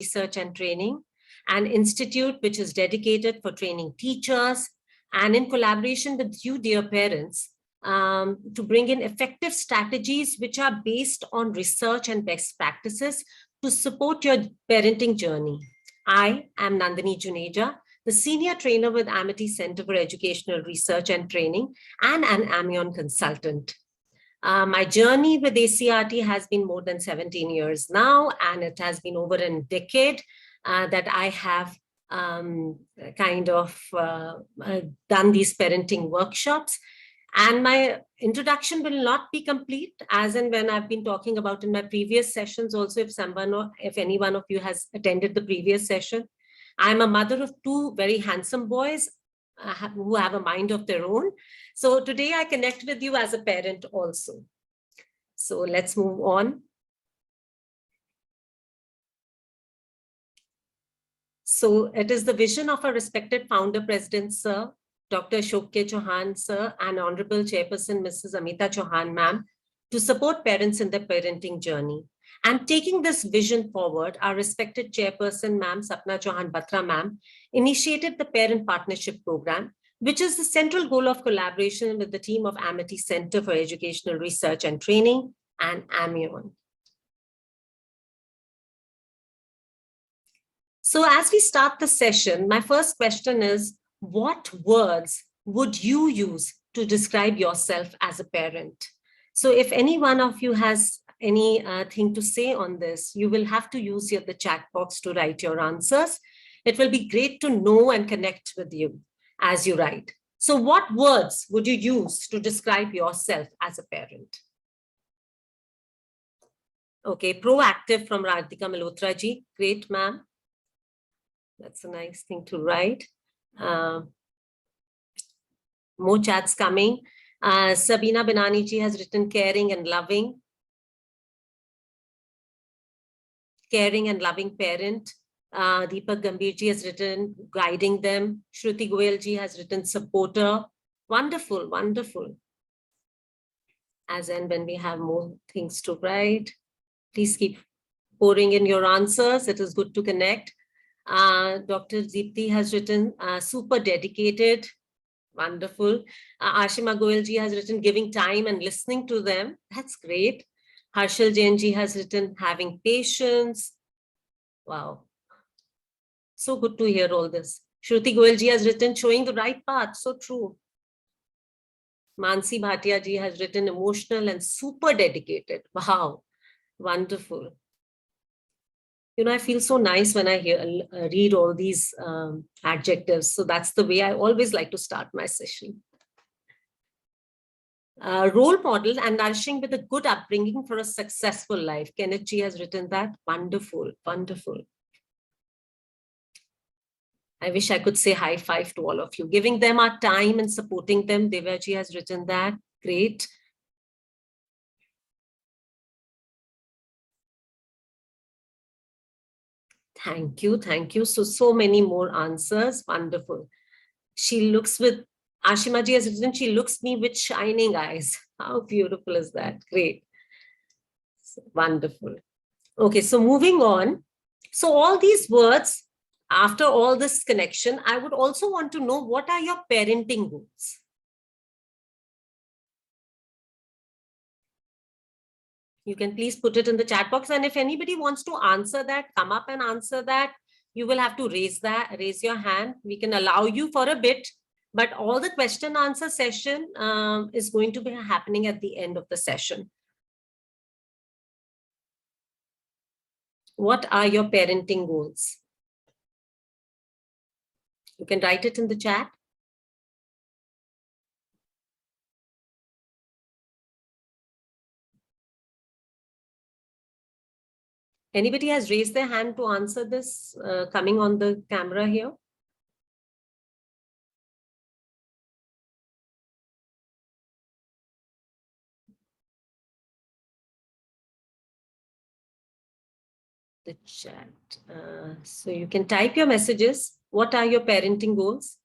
Research and Training, an institute which is dedicated for training teachers, and in collaboration with you, dear parents, to bring in effective strategies which are based on research and best practices to support your parenting journey. I am Nandini Juneja, the senior trainer with Amity Center for Educational Research and Training and an Amion consultant. My journey with ACRT has been more than 17 years now, and it has been over a decade that I have done these parenting workshops. And my introduction will not be complete, as and when I've been talking about in my previous sessions also, if any one of you has attended the previous session. I'm a mother of two very handsome boys who have a mind of their own. So today I connect with you as a parent also. So let's move on. So it is the vision of our respected founder, President Sir, Dr. Ashok K. Chauhan Sir, and Honorable Chairperson, Mrs. Amita Chauhan Ma'am, to support parents in their parenting journey. And taking this vision forward, our respected Chairperson, Ma'am, Sapna Chauhan Batra Ma'am, initiated the Parent Partnership Program, which is the central goal of collaboration with the team of Amity Center for Educational Research and Training and Amion. So as we start the session, my first question is, what words would you use to describe yourself as a parent? So if any one of you has anything to say on this, you will have to use the chat box to write your answers. It will be great to know and connect with you as you write. So what words would you use to describe yourself as a parent? Okay, proactive from Radhika Malhotra ji. Great, ma'am. That's a nice thing to write. More chats coming. Sabina Binani ji has written caring and loving. Caring and loving parent. Deepak Gambhir ji has written guiding them. Shruti Goyal ji has written supporter. Wonderful, wonderful. As and when we have more things to write, please keep pouring in your answers. It is good to connect. Dr. Deepti has written super dedicated. Wonderful. Ashima Goyal ji has written giving time and listening to them. That's great. Harshal Jain ji has written having patience. Wow. So good to hear all this. Shruti Goyal ji has written showing the right path. So true. Mansi Bhatia ji has written emotional and super dedicated. Wow. Wonderful. You know, I feel so nice when I read all these adjectives. So that's the way I always like to start my session. Role model and nourishing with a good upbringing for a successful life. Kenneth G has written that. Wonderful, wonderful. I wish I could say high five to all of you. Giving them our time and supporting them. Devaji has written that. Great. Thank you, thank you. So many more answers. Wonderful. She looks with, Ashima ji has written, she looks me with shining eyes. How beautiful is that? Great. Wonderful. Okay, so moving on. So all these words, after all this connection, I would also want to know, what are your parenting goals? You can please put it in the chat box. And if anybody wants to answer that, come up and answer that. You will have to raise your hand. We can allow you for a bit, but all the question answer session is going to be happening at the end of the session. What are your parenting goals? You can write it in the chat. Anybody has raised their hand to answer this coming on the camera here? The chat. So you can type your messages. What are your parenting goals?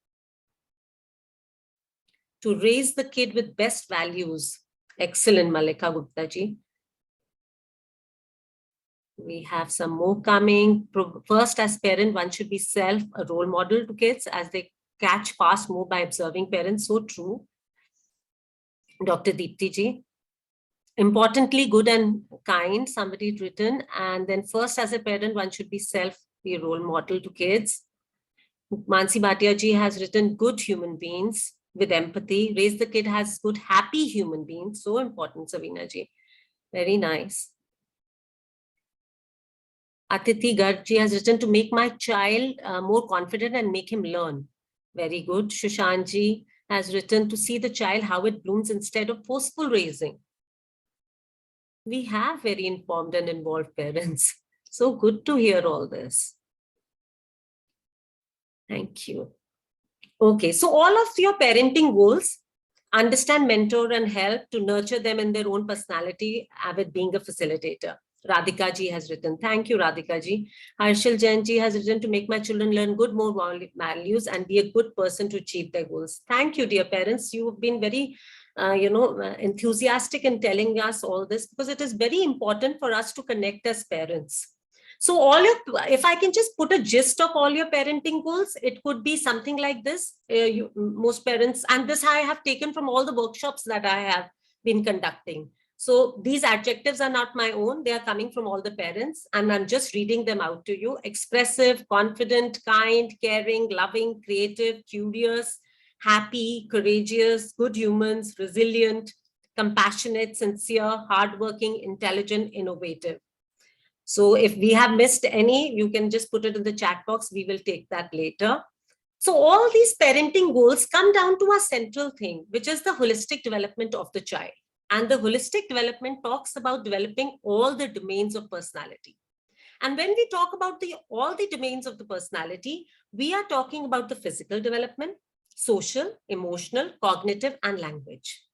To raise the kid with best values. Excellent, Malika Gupta ji. We have some more coming. First, as parent, one should be a role model to kids as they catch fast more by observing parents. So true. Dr. Deepti ji. Importantly, good and kind, somebody had written. And then first, as a parent, one should be be a role model to kids. Mansi Bhatia ji has written good human beings with empathy. Raise the kid has good, happy human beings. So important, Savina ji. Very nice. Atiti Garg has written to make my child more confident and make him learn. Very good. Shushanji has written to see the child how it blooms instead of forceful raising. We have very informed and involved parents. So good to hear all this. Thank you. Okay, so all of your parenting goals, understand, mentor, and help to nurture them in their own personality with being a facilitator. Radhika ji has written, thank you, Radhika ji. Harshal Jain ji has written to make my children learn good moral values and be a good person to achieve their goals. Thank you, dear parents. You've been very enthusiastic in telling us all this because it is very important for us to connect as parents. So if I can just put a gist of all your parenting goals, it could be something like this. Most parents, and this I have taken from all the workshops that I have been conducting. So these adjectives are not my own. They are coming from all the parents, and I'm just reading them out to you. Expressive, confident, kind, caring, loving, creative, curious, happy, courageous, good humans, resilient, compassionate, sincere, hardworking, intelligent, innovative. So if we have missed any, you can just put it in the chat box. We will take that later. So all these parenting goals come down to a central thing, which is the holistic development of the child. And the holistic development talks about developing all the domains of personality. And when we talk about all the domains of the personality, we are talking about the physical development, social, emotional, cognitive, and language.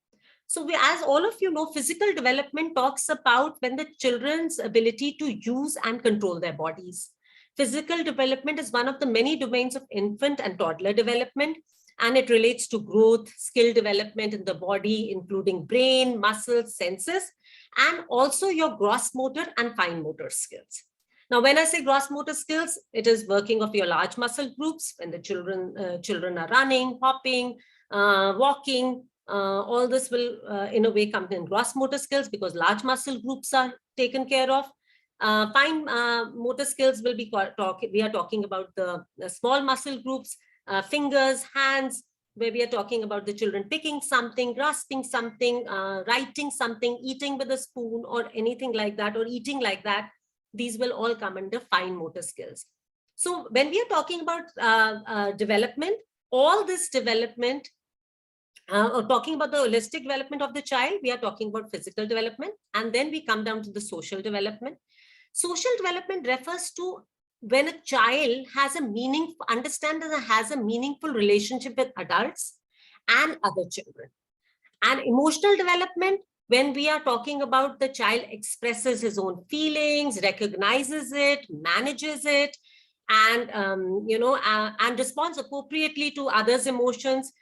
So as all of you know, physical development talks about when the children's ability to use and control their bodies. Physical development is one of the many domains of infant and toddler development, and it relates to growth, skill development in the body, including brain, muscles, senses, and also your gross motor and fine motor skills. Now, when I say gross motor skills, it is working of your large muscle groups when the children are running, hopping, walking. All this will, in a way, come in gross motor skills because large muscle groups are taken care of. Fine motor skills will be we are talking about the small muscle groups, fingers, hands, where we are talking about the children picking something, grasping something, writing something, eating with a spoon or anything like that, or eating like that. These will all come under fine motor skills. So when we are talking about development, all this development, or talking about the holistic development of the child, we are talking about physical development, and then we come down to the social development. Social development refers to when a child has a meaningful relationship with adults and other children. And emotional development, when we are talking about the child expresses his own feelings, recognizes it, manages it, and and responds appropriately to others' emotions.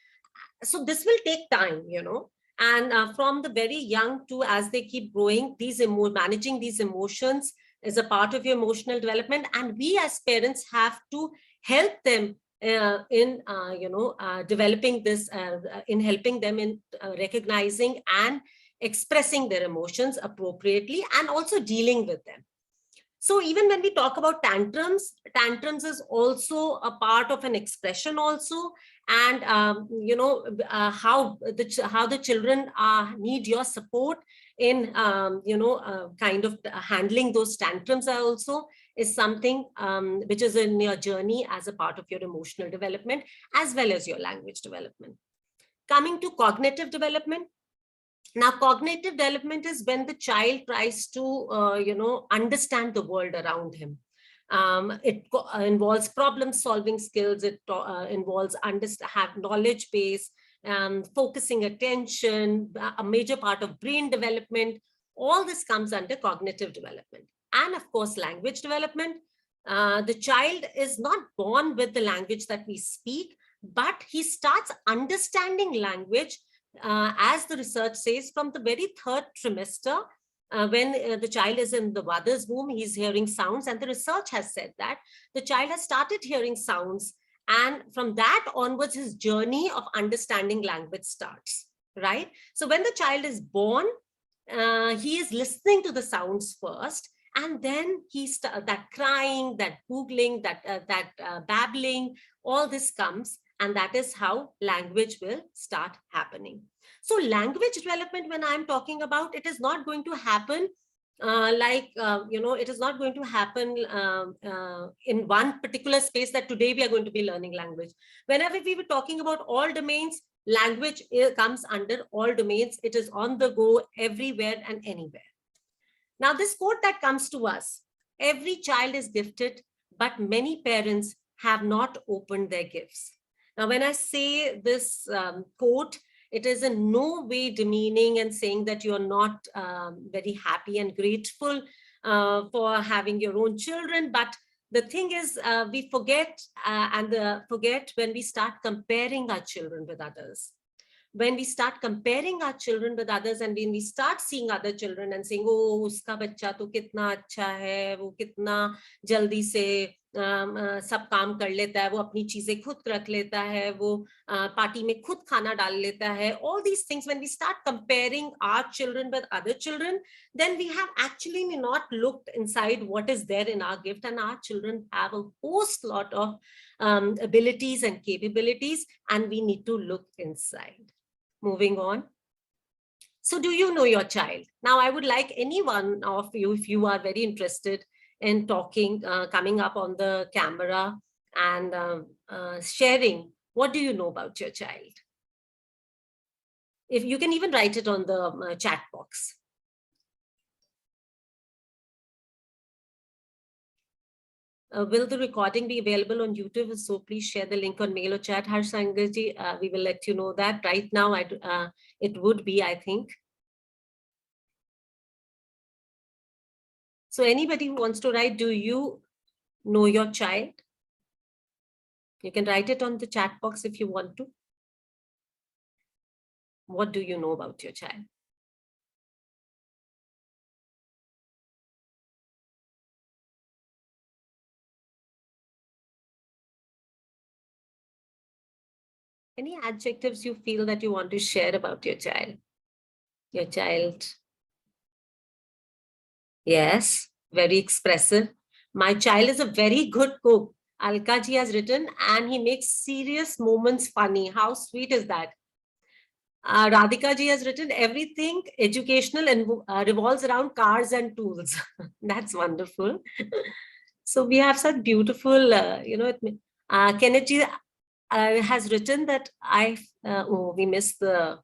So this will take time, and from the very young to as they keep growing, managing these emotions is a part of your emotional development, and we as parents have to help them in developing this, in helping them in recognizing and expressing their emotions appropriately and also dealing with them. So even when we talk about tantrums is also a part of an expression also, and how the children need your support in kind of handling those tantrums also is something which is in your journey as a part of your emotional development as well as your language development. Coming to cognitive development. Now, cognitive development is when the child tries to, understand the world around him. It involves problem-solving skills. It involves have knowledge base, focusing attention, a major part of brain development. All this comes under cognitive development. And of course, language development. The child is not born with the language that we speak, but he starts understanding language, as the research says, from the very third trimester, when the child is in the mother's womb, he's hearing sounds, and the research has said that the child has started hearing sounds, and from that onwards, his journey of understanding language starts, right? So when the child is born, he is listening to the sounds first, and then that crying, that googling, that babbling, all this comes, and that is how language will start happening. So language development, when I'm talking about, it is not going to happen it is not going to happen in one particular space that today we are going to be learning language. Whenever we were talking about all domains, language comes under all domains. It is on the go everywhere and anywhere. Now, this quote that comes to us, every child is gifted, but many parents have not opened their gifts. Now, when I say this quote, it is in no way demeaning and saying that you're not very happy and grateful for having your own children. But the thing is, we forget forget when we start comparing our children with others. When we start comparing our children with others, and when we start seeing other children and saying, oh, uska bachcha to kitna acha hai, wo kitna jaldi se सब काम कर लेता है, वो अपनी चीजें खुद रख लेता है, वो पार्टी में खुद खाना डाल लेता है. All these things, when we start comparing our children with other children, then we have actually not looked inside what is there in our gift, and our children have a host lot of abilities and capabilities, and we need to look inside. Moving on. So do you know your child? Now, I would like any one of you, if you are very interested in talking, coming up on the camera and sharing, what do you know about your child? If you can even write it on the chat box. Will the recording be available on YouTube? So please share the link on mail or chat. Harshangaji, we will let you know that. Right now, it would be, I think. So anybody who wants to write, do you know your child? You can write it on the chat box if you want to. What do you know about your child? Any adjectives you feel that you want to share about your child? Your child. Yes, very expressive. My child is a very good cook. Alka ji has written, and he makes serious moments funny. How sweet is that? Radhika ji has written, everything educational and revolves around cars and tools. That's wonderful. So we have such beautiful, Kenneth ji has written that we missed the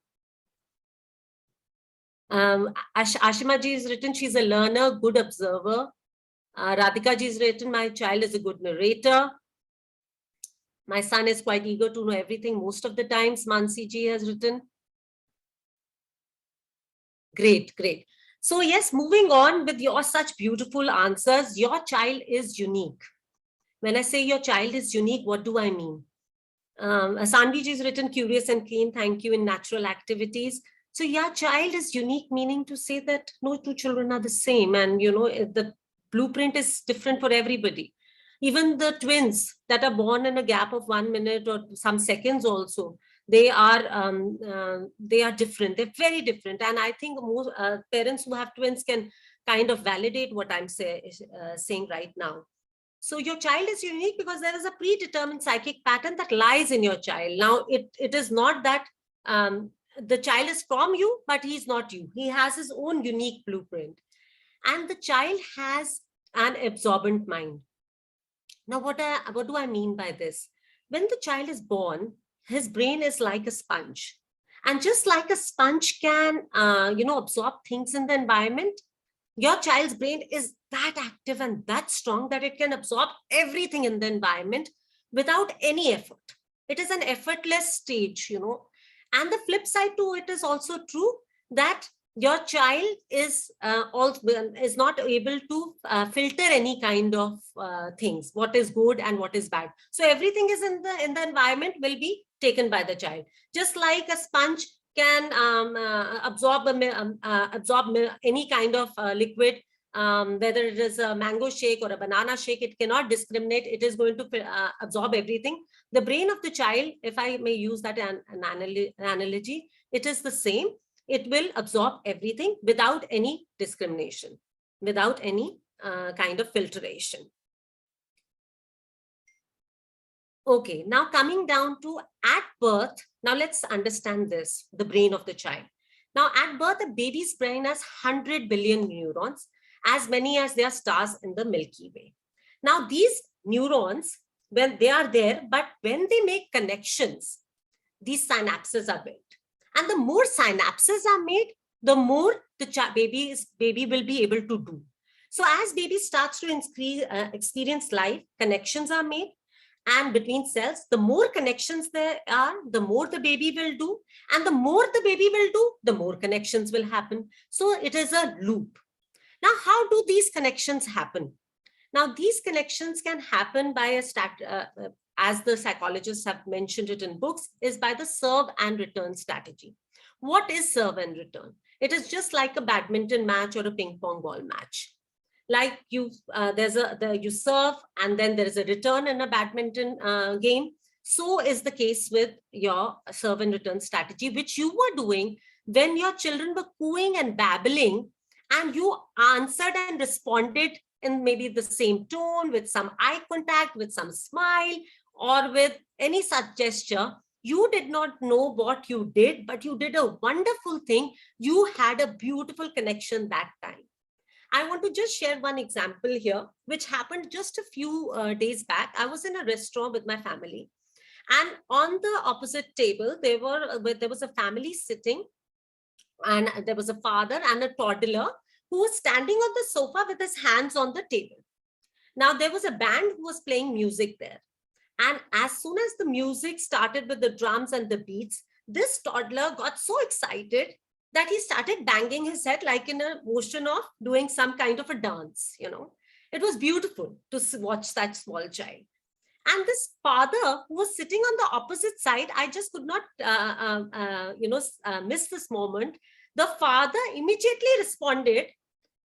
Ashima ji has written, she's a learner, good observer. Radhika ji has written, my child is a good narrator. My son is quite eager to know everything most of the times. Mansi ji has written. Great, great. So yes, moving on with your such beautiful answers, your child is unique. When I say your child is unique, what do I mean? Sanvi ji has written, curious and keen, thank you, in natural activities. So your child is unique, meaning to say that no two children are the same, and the blueprint is different for everybody. Even the twins that are born in a gap of 1 minute or some seconds also, they are different. They're very different. And I think most parents who have twins can kind of validate what I'm saying right now. So your child is unique because there is a predetermined psychic pattern that lies in your child. Now, it is not that the child is from you, but he's not you. He has his own unique blueprint. And the child has an absorbent mind. Now, what do I mean by this? When the child is born, his brain is like a sponge. And just like a sponge can, absorb things in the environment, your child's brain is that active and that strong that it can absorb everything in the environment without any effort. It is an effortless stage, And the flip side to it is also true that your child is not able to filter any kind of things, what is good and what is bad. So everything is in the environment will be taken by the child. Just like a sponge can absorb any kind of liquid, whether it is a mango shake or a banana shake. It cannot discriminate. It is going to absorb everything. The brain of the child, if I may use that an analogy, it is the same. It will absorb everything without any discrimination, without any kind of filtration. Okay, now coming down to at birth, now let's understand this, the brain of the child. Now at birth, a baby's brain has 100 billion neurons, as many as there are stars in the Milky Way. Now these neurons, when they are there, but when they make connections, these synapses are built. And the more synapses are made, the more the baby will be able to do. So as baby starts to experience life, connections are made. And between cells, the more connections there are, the more the baby will do. And the more the baby will do, the more connections will happen. So it is a loop. Now, how do these connections happen? Now, these connections can happen by as the psychologists have mentioned it in books, is by the serve and return strategy. What is serve and return? It is just like a badminton match or a ping pong ball match. Like you serve and then there is a return in a badminton game. So is the case with your serve and return strategy, which you were doing when your children were cooing and babbling, and you answered and responded in maybe the same tone, with some eye contact, with some smile, or with any such gesture. You did not know what you did, but you did a wonderful thing. You had a beautiful connection that time. I want to just share one example here, which happened just a few days back. I was in a restaurant with my family, and on the opposite table, there was a family sitting, and there was a father and a toddler who was standing on the sofa with his hands on the table. Now, there was a band who was playing music there. And as soon as the music started with the drums and the beats, this toddler got so excited that he started banging his head like in a motion of doing some kind of a dance, you know. It was beautiful to watch that small child. And this father who was sitting on the opposite side, I just could not, miss this moment. The father immediately responded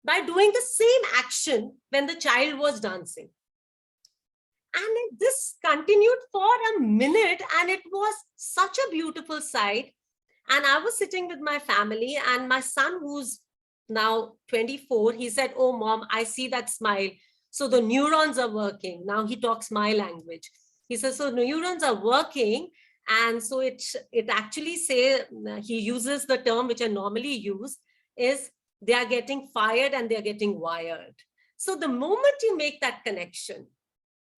by doing the same action when the child was dancing. And this continued for a minute, and it was such a beautiful sight. And I was sitting with my family, and my son, who's now 24, he said, "Oh, mom, I see that smile. So the neurons are working." Now he talks my language. He says, so neurons are working. And so it actually he uses the term which I normally use, is they are getting fired and they're getting wired. So the moment you make that connection,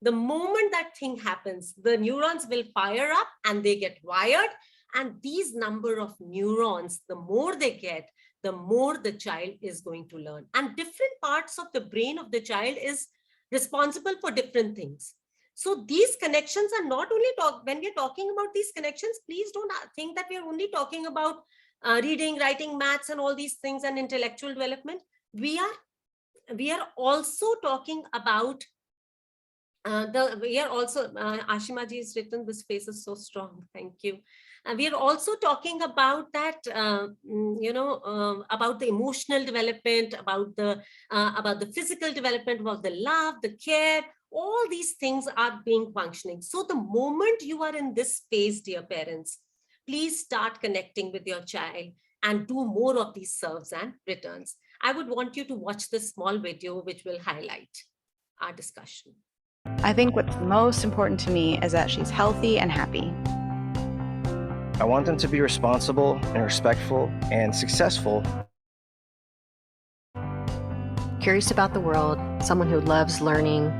the moment that thing happens, the neurons will fire up and they get wired. And these number of neurons, the more they get, the more the child is going to learn. And different parts of the brain of the child is responsible for different things. So these connections are not only when we're talking about these connections, please don't think that we're only talking about reading, writing, maths, and all these things and intellectual development. We are also talking about Ashima ji has written, "This face is so strong." Thank you. We are also talking about that, about the emotional development, about the physical development, about the love, the care. All these things are being functioning. So the moment you are in this space, dear parents, please start connecting with your child and do more of these serves and returns. I would want you to watch this small video, which will highlight our discussion. I think what's most important to me is that she's healthy and happy. I want them to be responsible and respectful and successful. Curious about the world, someone who loves learning.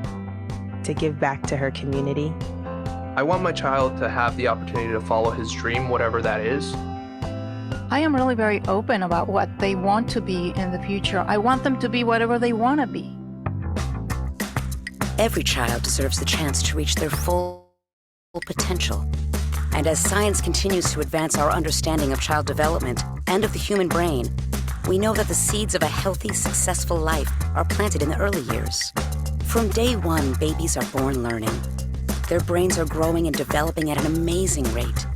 To give back to her community. I want my child to have the opportunity to follow his dream, whatever that is. I am really very open about what they want to be in the future. I want them to be whatever they want to be. Every child deserves the chance to reach their full potential. And as science continues to advance our understanding of child development and of the human brain, we know that the seeds of a healthy, successful life are planted in the early years. From day one, babies are born learning. Their brains are growing and developing at an amazing rate.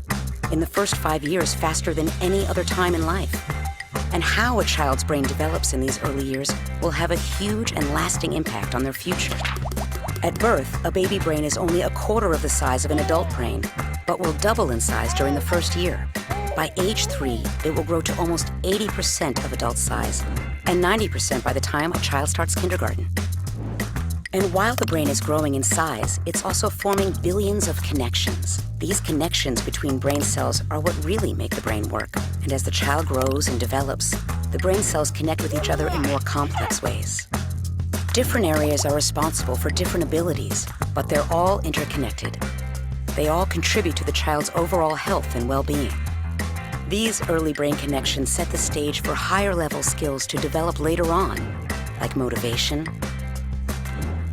in the first 5 years faster than any other time in life. And how a child's brain develops in these early years will have a huge and lasting impact on their future. At birth, a baby brain is only a quarter of the size of an adult brain, but will double in size during the first year. By age 3, it will grow to almost 80% of adult size, and 90% by the time a child starts kindergarten. And while the brain is growing in size, it's also forming billions of connections. These connections between brain cells are what really make the brain work. And as the child grows and develops, the brain cells connect with each other in more complex ways. Different areas are responsible for different abilities, but they're all interconnected. They all contribute to the child's overall health and well-being. These early brain connections set the stage for higher-level skills to develop later on, like motivation,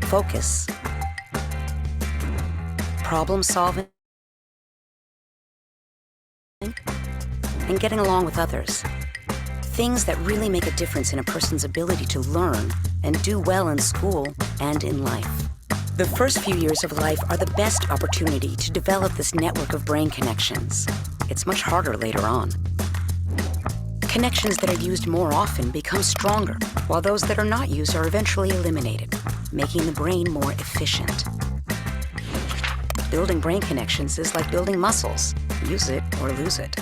focus, problem solving, and getting along with others. Things that really make a difference in a person's ability to learn and do well in school and in life. The first few years of life are the best opportunity to develop this network of brain connections. It's much harder later on. Connections that are used more often become stronger, while those that are not used are eventually eliminated, making the brain more efficient. Building brain connections is like building muscles. Use it or lose it.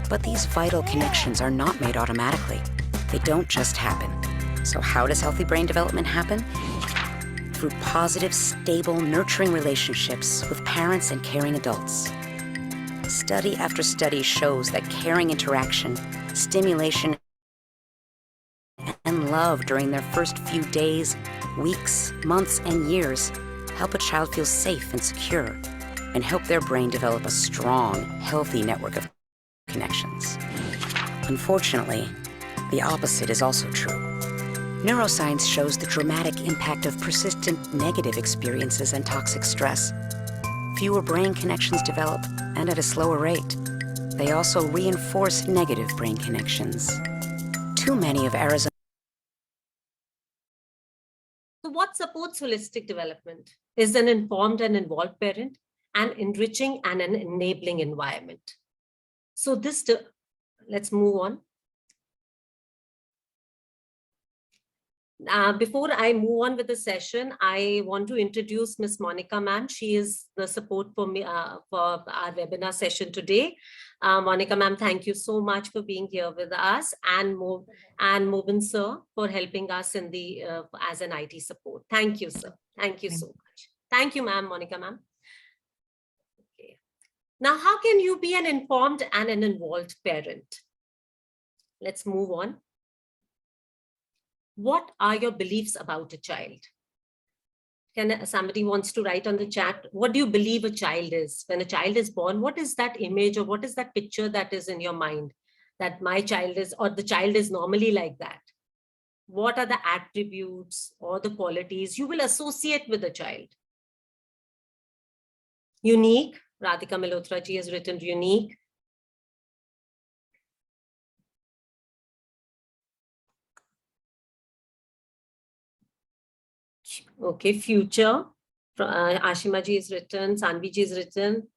But these vital connections are not made automatically. They don't just happen. So how does healthy brain development happen? Through positive, stable, nurturing relationships with parents and caring adults. Study after study shows that caring interaction, stimulation, and love during their first few days, weeks, months, and years help a child feel safe and secure and help their brain develop a strong, healthy network of connections. Unfortunately, the opposite is also true. Neuroscience shows the dramatic impact of persistent negative experiences and toxic stress. Fewer brain connections develop, and at a slower rate. They also reinforce negative brain connections. Too many of Arizona's. So what supports holistic development is an informed and involved parent, an enriching and an enabling environment. So let's move on. Before I move on with the session, I want to introduce Ms. Monica ma'am. She is the support for me for our webinar session today. Monica ma'am, thank you so much for being here with us, and Mobin sir for helping us in the as an IT support. Thank you, sir. Thank you so much. Thank you, ma'am, Monica ma'am. Okay. Now, how can you be an informed and an involved parent? Let's move on. What are your beliefs about a child? Can somebody wants to write on the chat, what do you believe a child is? When a child is born, what is that image or what is that picture that is in your mind that my child is, or the child is normally like that? What are the attributes or the qualities you will associate with a child? Unique, Radhika Malhotra ji has written unique. Okay, future, Ashima ji is written, Sanvi ji is written.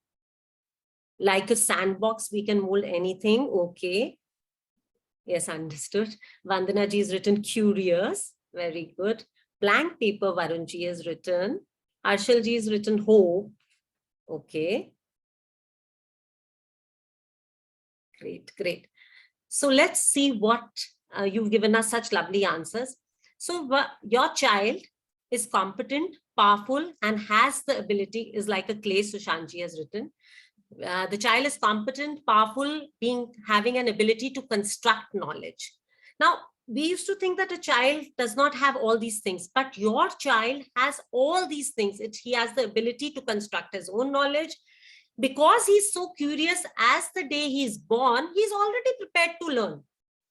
Like a sandbox, we can mold anything. Okay. Yes, understood. Vandana ji is written curious. Very good. Blank paper, Varun ji is written. Arshal ji is written hope. Okay. Great, great. So let's see what you've given us such lovely answers. So your child is competent, powerful, and has the ability, is like a clay, Sushanji has written. The child is competent, powerful, having an ability to construct knowledge. Now, we used to think that a child does not have all these things, but your child has all these things. He has the ability to construct his own knowledge. Because he's so curious, as the day he's born, he's already prepared to learn.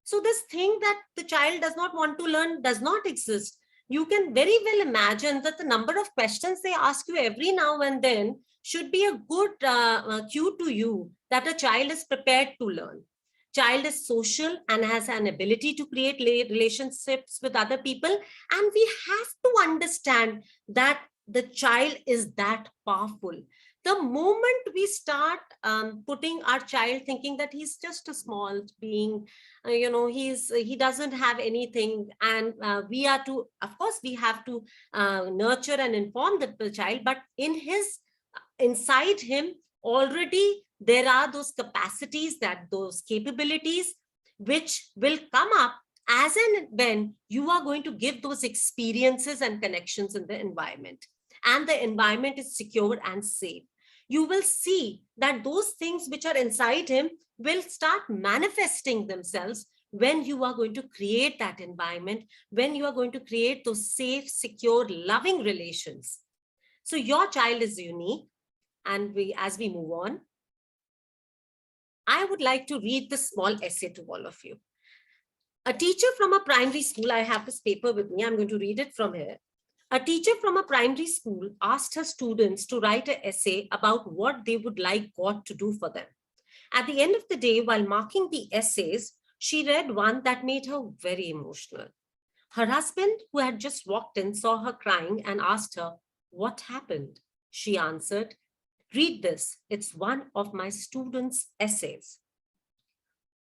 So this thing that the child does not want to learn does not exist. You can very well imagine that the number of questions they ask you every now and then should be a good cue to you that a child is prepared to learn. Child is social and has an ability to create relationships with other people. And we have to understand that the child is that powerful. The moment we start putting our child thinking that he's just a small being, he doesn't have anything, and we are to, of course, we have to nurture and inform the child, but inside him already there are those capacities, those capabilities which will come up as and when you are going to give those experiences and connections in the environment, and the environment is secure and safe. You will see that those things which are inside him will start manifesting themselves when you are going to create that environment, when you are going to create those safe, secure, loving relations. So your child is unique. And as we move on, I would like to read this small essay to all of you. A teacher from a primary school, I have this paper with me, I'm going to read it from here. A teacher from a primary school asked her students to write an essay about what they would like God to do for them. At the end of the day, while marking the essays, she read one that made her very emotional. Her husband, who had just walked in, saw her crying and asked her, "What happened?" She answered, "Read this. It's one of my students' essays.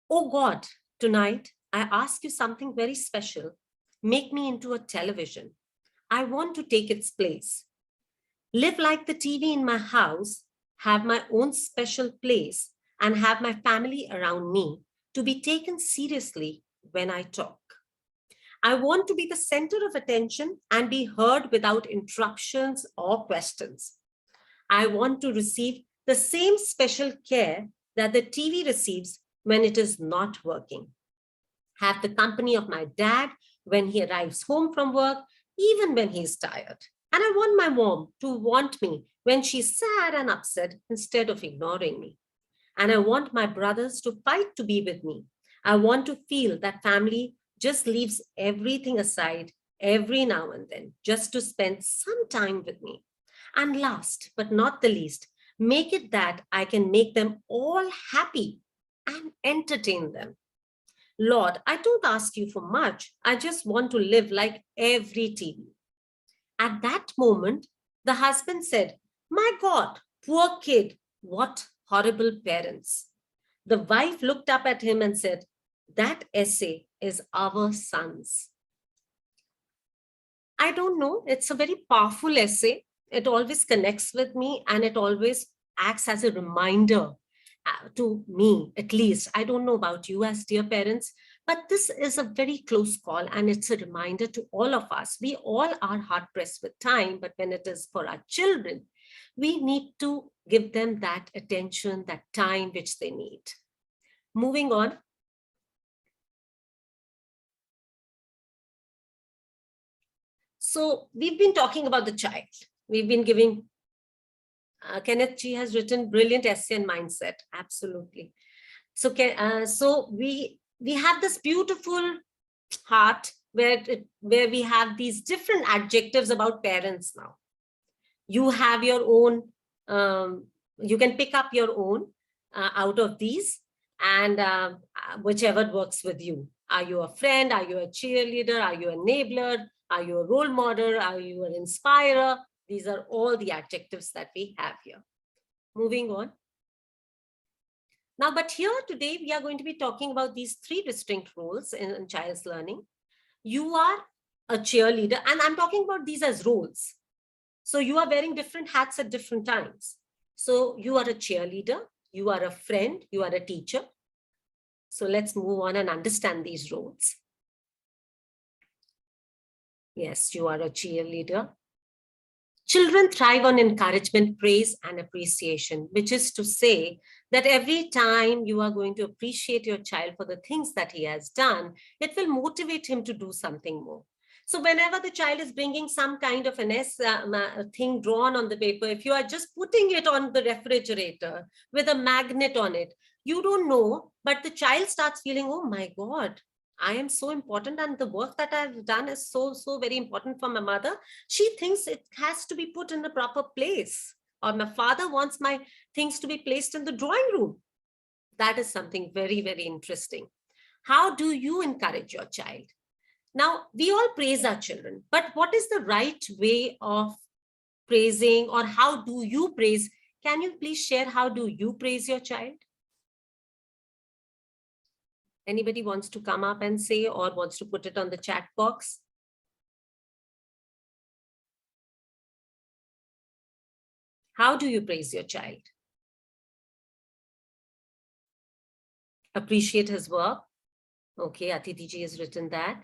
Oh God, tonight I ask you something very special. Make me into a television. I want to take its place. Live like the TV in my house, have my own special place, and have my family around me to be taken seriously when I talk. I want to be the center of attention and be heard without interruptions or questions. I want to receive the same special care that the TV receives when it is not working. Have the company of my dad when he arrives home from work, even when he's tired. And I want my mom to want me when she's sad and upset instead of ignoring me. And I want my brothers to fight to be with me. I want to feel that family just leaves everything aside every now and then just to spend some time with me. And last but not the least, make it that I can make them all happy and entertain them. Lord, I don't ask you for much. I just want to live like every TV. At that moment, the husband said, "My God, poor kid, what horrible parents." The wife looked up at him and said, "That essay is our son's." I don't know, it's a very powerful essay. It always connects with me, and it always acts as a reminder to me, at least. I don't know about you as dear parents, but this is a very close call, and it's a reminder to all of us. We all are hard pressed with time, but when it is for our children, we need to give them that attention, that time which they need. Moving on. So we've been talking about the child. We've been giving Kenneth G has written brilliant essay on mindset. Absolutely. So, we have this beautiful heart where we have these different adjectives about parents now. You have your own, you can pick up your own out of these, and whichever works with you. Are you a friend? Are you a cheerleader? Are you an enabler? Are you a role model? Are you an inspirer? These are all the adjectives that we have here. Moving on. Now, but here today, we are going to be talking about these three distinct roles in child's learning. You are a cheerleader, and I'm talking about these as roles. So you are wearing different hats at different times. So you are a cheerleader, you are a friend, you are a teacher. So let's move on and understand these roles. Yes, you are a cheerleader. Children thrive on encouragement, praise, and appreciation, which is to say that every time you are going to appreciate your child for the things that he has done, it will motivate him to do something more. So whenever the child is bringing some kind of an thing drawn on the paper, if you are just putting it on the refrigerator with a magnet on it, you don't know, but the child starts feeling, oh my God, I am so important, and the work that I've done is so very important for my mother. She thinks it has to be put in the proper place, or my father wants my things to be placed in the drawing room. That is something very interesting. How do you encourage your child? Now, we all praise our children, but what is the right way of praising, or how do you praise Can you please share how do you praise your child? Anybody wants to come up and say or wants to put it on the chat box? How do you praise your child? Appreciate his work. Okay, Atiti ji has written that.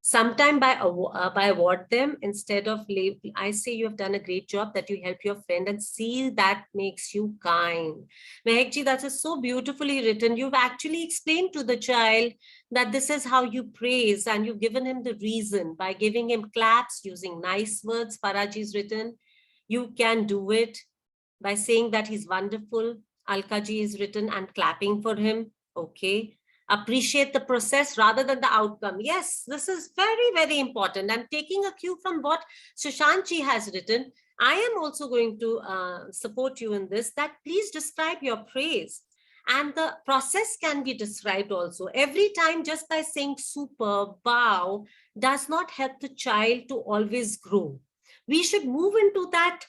Sometime by award them instead of label. I say you have done a great job, that you help your friend and see that makes you kind. Mehak ji, that is so beautifully written. You've actually explained to the child that this is how you praise, and you've given him the reason by giving him claps, using nice words. Faraji's written, you can do it by saying that he's wonderful. Alkaji is written, and clapping for him. Okay. Appreciate the process rather than the outcome. Yes, this is very, very important. And taking a cue from what Shushanchi has written, I am also going to support you in this, that please describe your praise. And the process can be described also. Every time just by saying super, wow, does not help the child to always grow. We should move into that,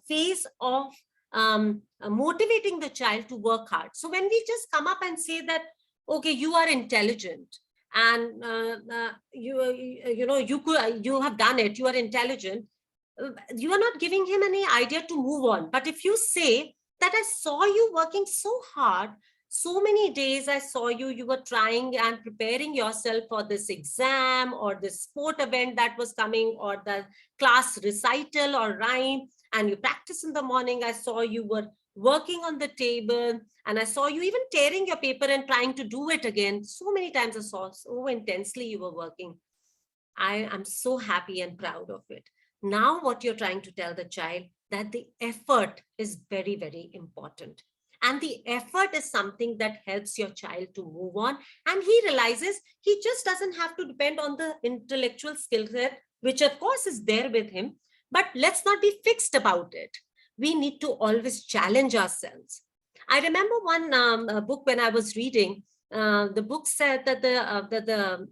phase of motivating the child to work hard. So when we just come up and say that, okay, you are intelligent and you have done it, you are intelligent, you are not giving him any idea to move on. But if you say that I saw you working so hard, so many days I saw you were trying and preparing yourself for this exam or this sport event that was coming, or the class recital or rhyme, and you practice in the morning. I saw you were working on the table, and I saw you even tearing your paper and trying to do it again. So many times I saw so intensely you were working. I am so happy and proud of it. Now what you're trying to tell the child, that the effort is very, very important. And the effort is something that helps your child to move on. And he realizes he just doesn't have to depend on the intellectual skill set, which of course is there with him. But let's not be fixed about it. We need to always challenge ourselves. I remember one book when I was reading, the book said that the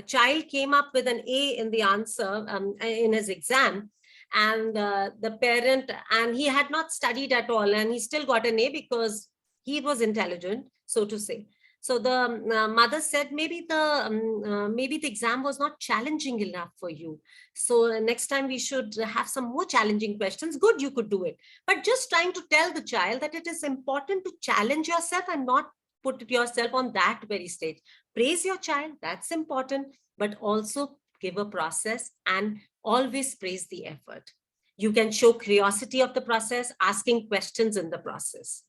child came up with an A in the answer in his exam, and the parent, and he had not studied at all, and he still got an A because he was intelligent, so to say. So the mother said, maybe the exam was not challenging enough for you. So next time we should have some more challenging questions. Good, you could do it. But just trying to tell the child that it is important to challenge yourself and not put yourself on that very stage. Praise your child, that's important, but also give a process and always praise the effort. You can show curiosity of the process, asking questions in the process.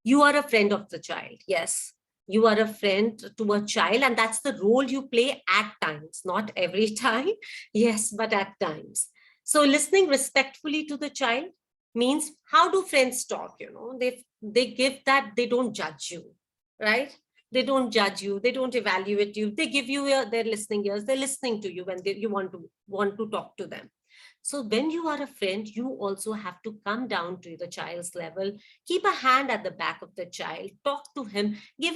You are a friend of the child. Yes, you are a friend to a child, and that's the role you play at times, not every time. Yes, but at times. So listening respectfully to the child means, how do friends talk? You know, they give that, they don't judge you, right? They don't judge you. They don't evaluate you. They give you their listening ears. They're listening to you when you want to talk to them. So when you are a friend, you also have to come down to the child's level, keep a hand at the back of the child, talk to him, give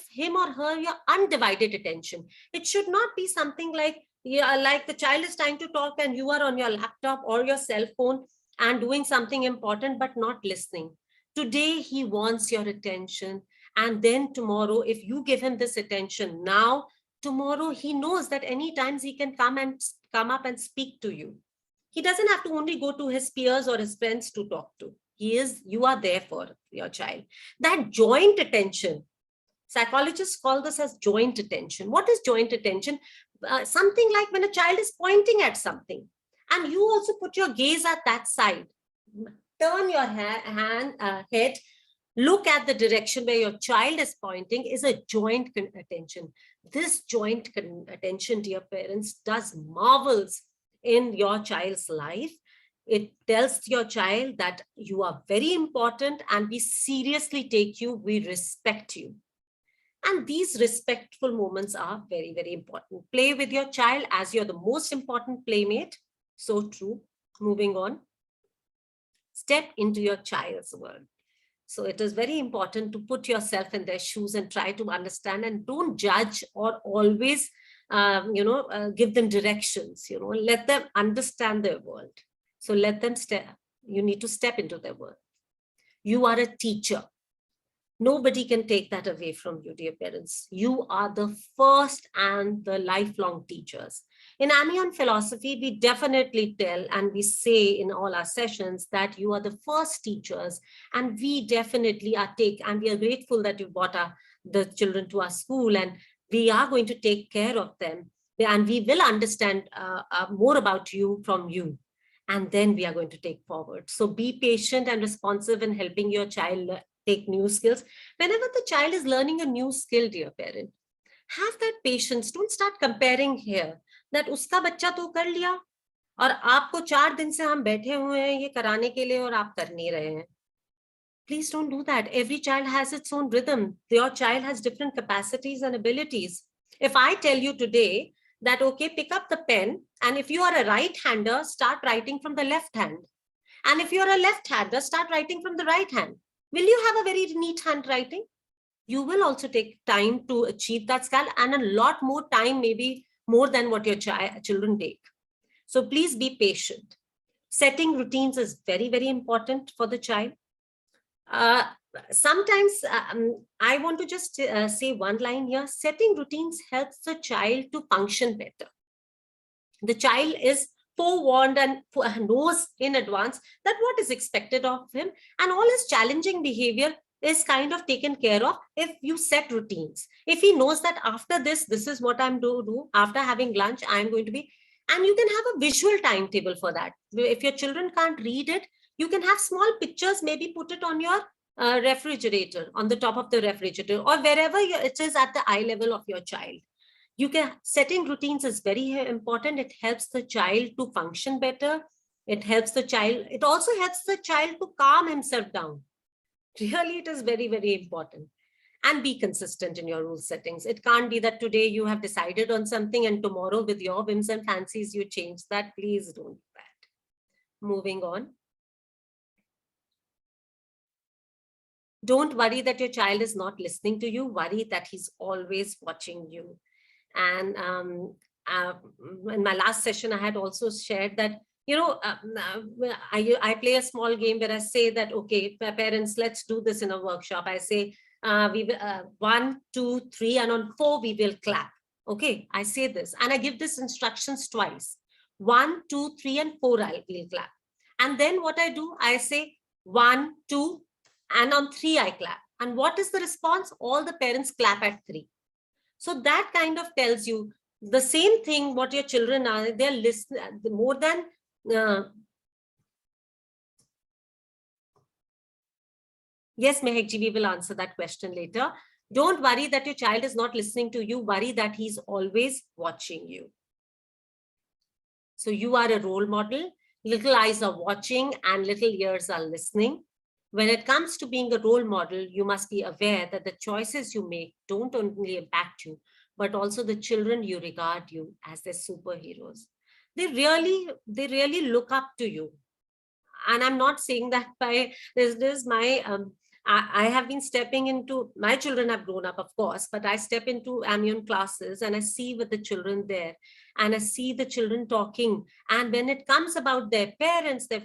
him or her your undivided attention. It should not be something like the child is trying to talk and you are on your laptop or your cell phone and doing something important, but not listening. Today, he wants your attention. And then tomorrow, if you give him this attention now, tomorrow he knows that any times he can come up and speak to you. He doesn't have to only go to his peers or his friends to talk to. You are there for your child. That joint attention, psychologists call this as joint attention. What is joint attention? Something like when a child is pointing at something and you also put your gaze at that side. Turn your head, look at the direction where your child is pointing, is a joint attention. This joint attention, dear parents, does marvels in your child's life. It tells your child that you are very important and we seriously take you, we respect you. And these respectful moments are very, very important. Play with your child as you're the most important playmate. So true. Moving on. Step into your child's world. So it is very important to put yourself in their shoes and try to understand, and don't judge or always, give them directions, let them understand their world. So let them you need to step into their world. You are a teacher. Nobody can take that away from you, dear parents. You are the first and the lifelong teachers. In Amiyon philosophy, we definitely tell and we say in all our sessions that you are the first teachers, and we definitely and we are grateful that you brought the children to our school, and we are going to take care of them, and we will understand more about you from you, and then we are going to take forward. So be patient and responsive in helping your child take new skills. Whenever the child is learning a new skill, dear parent, have that patience. Don't start comparing here that uska bachcha to kar liya aur aapko 4 din se hum baithe hue hain ye karane ke liye aur aap kar nahi rahe hain. Please don't do that. Every child has its own rhythm. Your child has different capacities and abilities. If I tell you today that, okay, pick up the pen, and if you are a right-hander, start writing from the left hand. And if you're a left-hander, start writing from the right hand. Will you have a very neat handwriting? You will also take time to achieve that skill, and a lot more time, maybe more than what your children take. So please be patient. Setting routines is very, very important for the child. Sometimes I want to just say one line here. Setting routines helps the child to function better. The child is forewarned and knows in advance that what is expected of him, and all his challenging behavior is kind of taken care of if you set routines. If he knows that after this is what I'm to do, after having lunch, I'm going to be, and you can have a visual timetable for that. If your children can't read it, you can have small pictures, maybe put it on your refrigerator, on the top of the refrigerator, or wherever it is at the eye level of your child. Setting routines is very important. It helps the child to function better. It also helps the child to calm himself down. Really, it is very, very important. And be consistent in your rule settings. It can't be that today you have decided on something and tomorrow with your whims and fancies you change that. Please don't do that. Moving on. Don't worry that your child is not listening to you. Worry that he's always watching you. And in my last session, I had also shared that, I play a small game where I say that, okay, parents, let's do this in a workshop. I say, 1, 2, 3, and on 4, we will clap. Okay, I say this, and I give this instructions twice. 1, 2, 3, and 4, we'll clap. And then what I do, I say 1, 2, and on 3, I clap. And what is the response? All the parents clap at 3. So that kind of tells you the same thing what your children are. They're listening more than yes, Mehekji, we will answer that question later. Don't worry that your child is not listening to you. Worry that he's always watching you. So you are a role model. Little eyes are watching and little ears are listening. When it comes to being a role model, you must be aware that the choices you make don't only impact you, but also the children you regard you as their superheroes. They really look up to you. And I'm not saying that by this my I have been stepping into, my children have grown up, of course, but I step into Amiyon classes and I see with the children there, and I see the children talking. And when it comes about their parents, their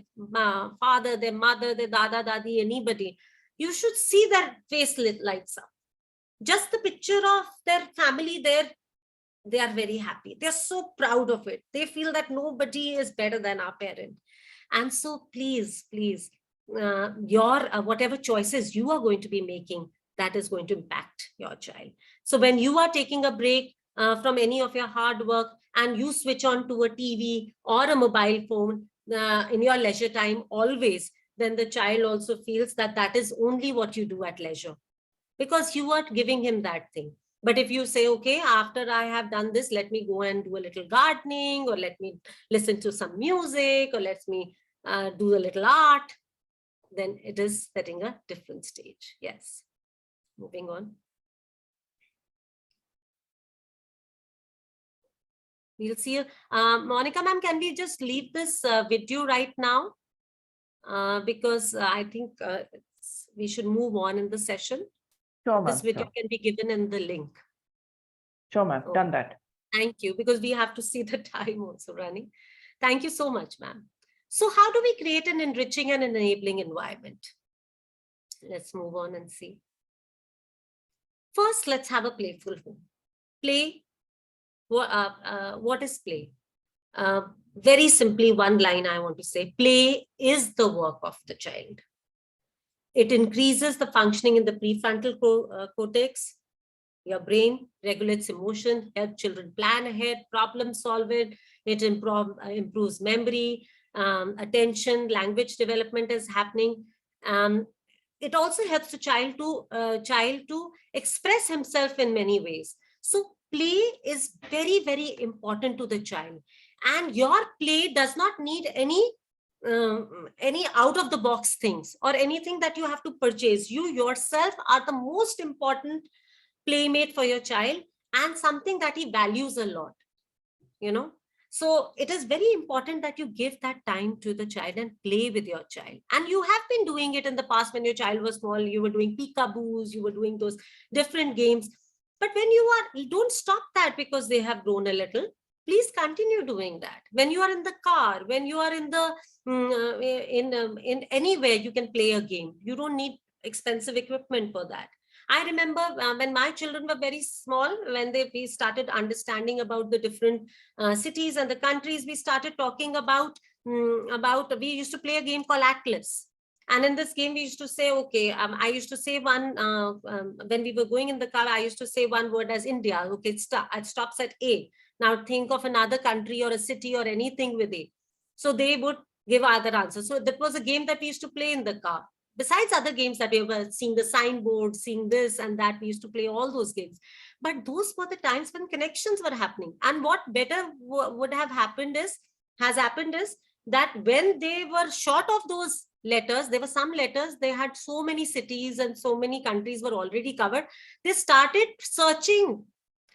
father, their mother, their dada, dadi, anybody, you should see their face lights up. Just the picture of their family there, they are very happy. They're so proud of it. They feel that nobody is better than our parent. And so please, please, your whatever choices you are going to be making, that is going to impact your child. So when you are taking a break from any of your hard work and you switch on to a TV or a mobile phone in your leisure time always, then the child also feels that that is only what you do at leisure, because you are giving him that thing. But if you say, okay, after I have done this, let me go and do a little gardening, or let me listen to some music, or let me do a little art, then it is setting a different stage. Yes. Moving on. We'll see. Monica ma'am, can we just leave this video right now? Because I think it's we should move on in the session. Sure, This ma'am. video Sure, can be given in the link. sure ma'am. Oh. Done that. Thank you, because we have to see the time also running. Thank you so much, ma'am. So how do we create an enriching and enabling environment? Let's move on and see. First, let's have a playful home. Play. What is play? Very simply, one line I want to say, play is the work of the child. It increases the functioning in the prefrontal cortex. Your brain regulates emotion, helps children plan ahead, problem solve it. It improves memory, attention, language development is happening. It also helps the child to express himself in many ways. So play is very, very important to the child. And your play does not need any out of the box things or anything that you have to purchase. You yourself are the most important playmate for your child and something that he values a lot, you know. So it is very important that you give that time to the child and play with your child. And you have been doing it in the past when your child was small. You were doing peekaboos, you were doing those different games. But when you don't stop that because they have grown a little. Please continue doing that. When you are in the car, when you are in the in anywhere, you can play a game. You don't need expensive equipment for that. I remember when my children were very small, when we started understanding about the different cities and the countries, we started talking about we used to play a game called Atlas. And in this game, we used to say, okay, I used to say one, when we were going in the car, I used to say one word as India. Okay, it stops at A. Now think of another country or a city or anything with A. So they would give other answers. So that was a game that we used to play in the car. Besides other games that we were seeing the signboard, seeing this and that, we used to play all those games. But those were the times when connections were happening. And what better would have happened is that when they were short of those letters, there were some letters, they had so many cities and so many countries were already covered. They started searching.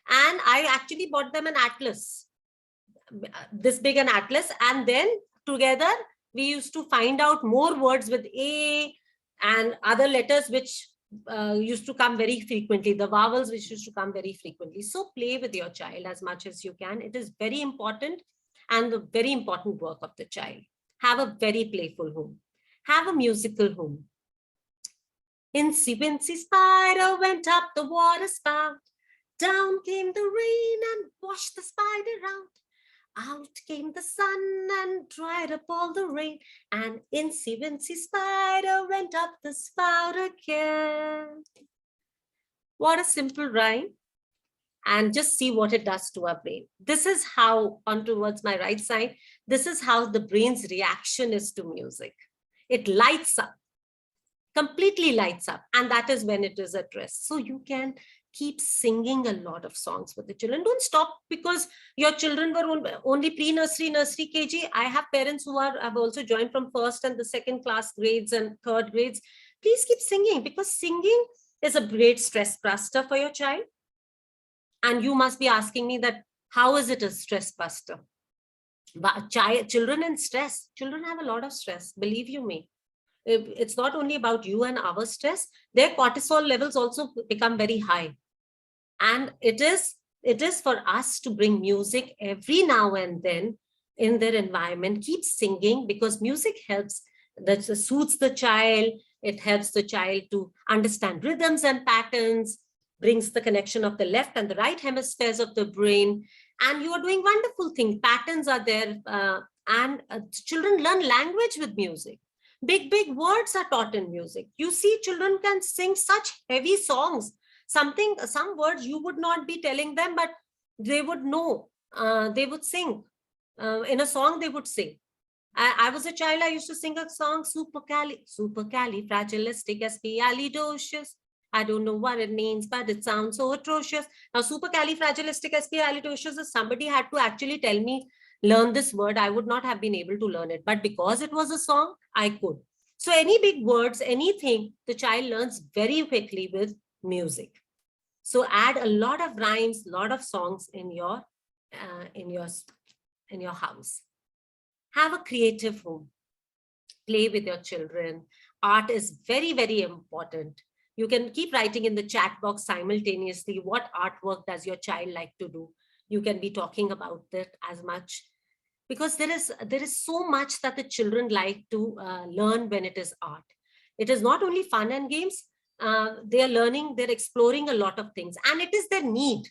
And I actually bought them an atlas, this big an atlas. And then together, we used to find out more words with A and other letters which used to come very frequently, the vowels which used to come very frequently. So play with your child as much as you can. It is very important and the very important work of the child. Have a very playful home. Have a musical home. Incy Wincy Spider went up the water spout. Down came the rain and washed the spider out. Out came the sun and dried up all the rain. And Incy Wincy Spider went up the spout again. What a simple rhyme. And just see what it does to our brain. This is how, on towards my right side, this is how the brain's reaction is to music. It lights up, completely lights up. And that is when it is at rest. So you can keep singing a lot of songs with the children. Don't stop because your children were only pre-nursery, nursery, KG. I have parents who have also joined from first and the second class grades and third grades. Please keep singing because singing is a great stress buster for your child. And you must be asking me that, how is it a stress buster? But children in stress, children have a lot of stress, believe you me. It's not only about you and our stress, their cortisol levels also become very high. And it is for us to bring music every now and then in their environment. Keep singing because music helps, that soothes the child. It helps the child to understand rhythms and patterns, brings the connection of the left and the right hemispheres of the brain. And you are doing wonderful things. Patterns are there and children learn language with music. Big words are taught in music. You see, children can sing such heavy songs. Some words you would not be telling them, but they would know. They would sing. In a song, they would sing. I was a child, I used to sing a song, supercalifragilisticexpialidocious. I don't know what it means, but it sounds so atrocious. Now, supercalifragilisticexpialidocious, if somebody had to actually tell me, learn this word, I would not have been able to learn it. But because it was a song, I could. So any big words, anything, the child learns very quickly with music. So add a lot of rhymes, a lot of songs in your house. Have a creative home. Play with your children. art is very, very important. You can keep writing in the chat box simultaneously. What artwork does your child like to do? You can be talking about that as much, because there is so much that the children like to learn when it is art. It is not only fun and games. They are learning, they're exploring a lot of things, and it is their need.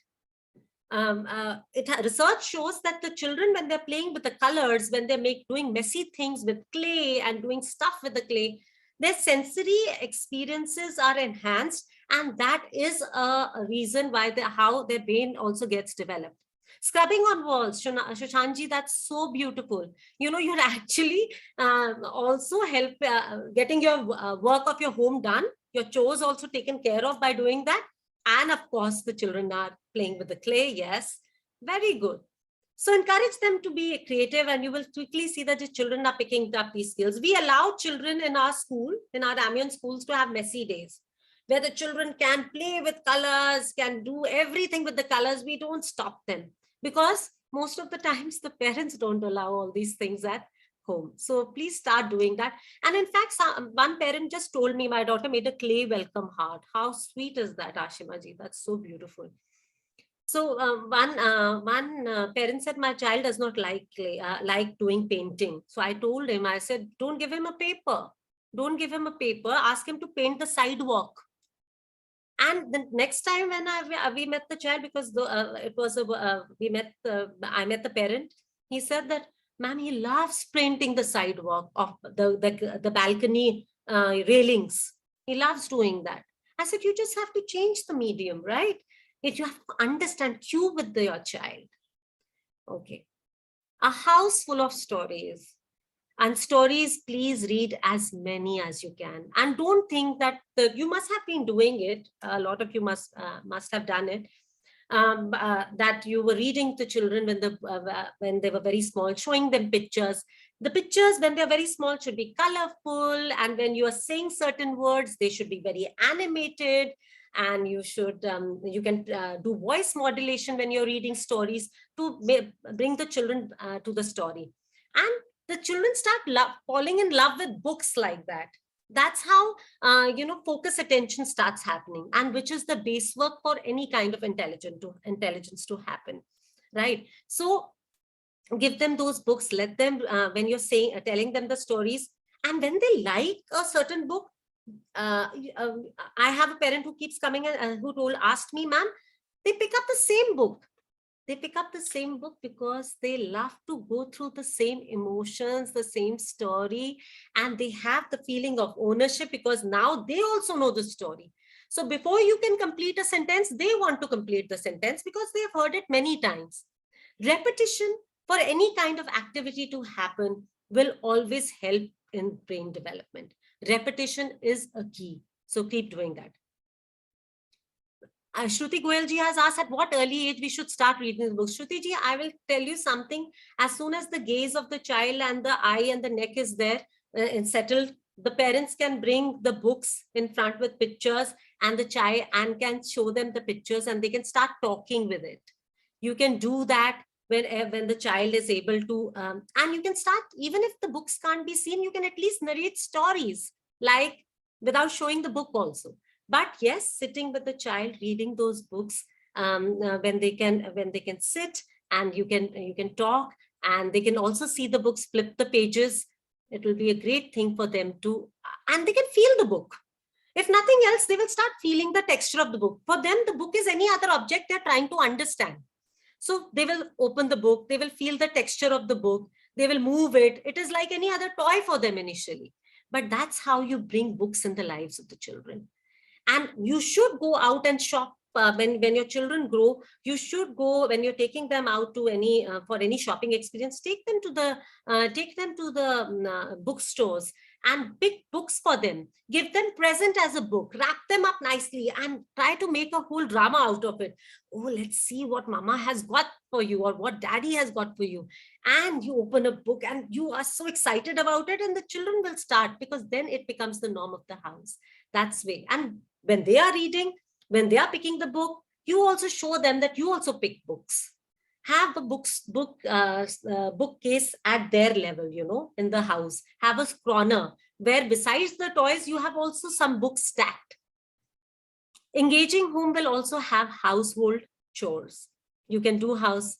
Research shows that the children, when they're playing with the colors, when they're doing messy things with clay and doing stuff with the clay, their sensory experiences are enhanced, and that is a reason why how their brain also gets developed. Scrubbing on walls, Shushanji, that's so beautiful. You know, you're actually also getting your work of your home done, your chores also taken care of by doing that. And of course, the children are playing with the clay. Yes, very good. So encourage them to be creative, and you will quickly see that the children are picking up these skills. We allow children in our school, in our Ramyan schools, to have messy days, where the children can play with colors, can do everything with the colors. We don't stop them, because most of the times the parents don't allow all these things at home. So please start doing that. And in fact, one parent just told me, my daughter made a clay welcome heart. How sweet is that, Ashima ji? That's so beautiful. So one parent said, my child does not like clay, like doing painting. So I told him, I said, don't give him a paper. Don't give him a paper. Ask him to paint the sidewalk. And the next time when we met the child, because I met the parent, he said that, ma'am, he loves painting the sidewalk of the balcony railings. He loves doing that. I said, you just have to change the medium, right? You have to understand, cue with your child. Okay. A house full of stories. And stories, please read as many as you can. And don't think that you must have been doing it. A lot of you must have done it. That you were reading to children when they were very small, showing them pictures. The pictures, when they're very small, should be colorful. And when you are saying certain words, they should be very animated. And you should, you can do voice modulation when you're reading stories to bring the children to the story. And the children start falling in love with books like that. That's how, focus attention starts happening, and which is the base work for any kind of intelligence to happen, right? So give them those books, let them, when you're telling them the stories, and when they like a certain book, I have a parent who keeps coming and who asked me, ma'am, they pick up the same book. They pick up the same book because they love to go through the same emotions, the same story, and they have the feeling of ownership because now they also know the story. So before you can complete a sentence, they want to complete the sentence because they've heard it many times. Repetition for any kind of activity to happen will always help in brain development. Repetition is a key. So keep doing that. Shruti Goyal ji has asked at what early age we should start reading the books. Shruti ji, I will tell you something. As soon as the gaze of the child and the eye and the neck is there and settled, the parents can bring the books in front with pictures and the child and can show them the pictures and they can start talking with it. You can do that when the child is able to, and you can start, even if the books can't be seen, you can at least narrate stories, like without showing the book also. But yes, sitting with the child, reading those books, when they can sit and you can talk, and they can also see the books, flip the pages. It will be a great thing for them to, and they can feel the book. If nothing else, they will start feeling the texture of the book. For them, the book is any other object they're trying to understand. So they will open the book, they will feel the texture of the book, they will move it. It is like any other toy for them initially. But that's how you bring books in the lives of the children. And you should go out and shop when your children grow. You should go, when you're taking them out to any for any shopping experience, take them to the bookstores and pick books for them. Give them present as a book, wrap them up nicely and try to make a whole drama out of it. Oh, let's see what mama has got for you or what daddy has got for you. And you open a book and you are so excited about it, and the children will start, because then it becomes the norm of the house. That's way. And when they are reading, when they are picking the book, you also show them that you also pick books. Have the bookcase at their level, in the house. Have a corner where besides the toys, you have also some books stacked. Engaging home will also have household chores. You can do house.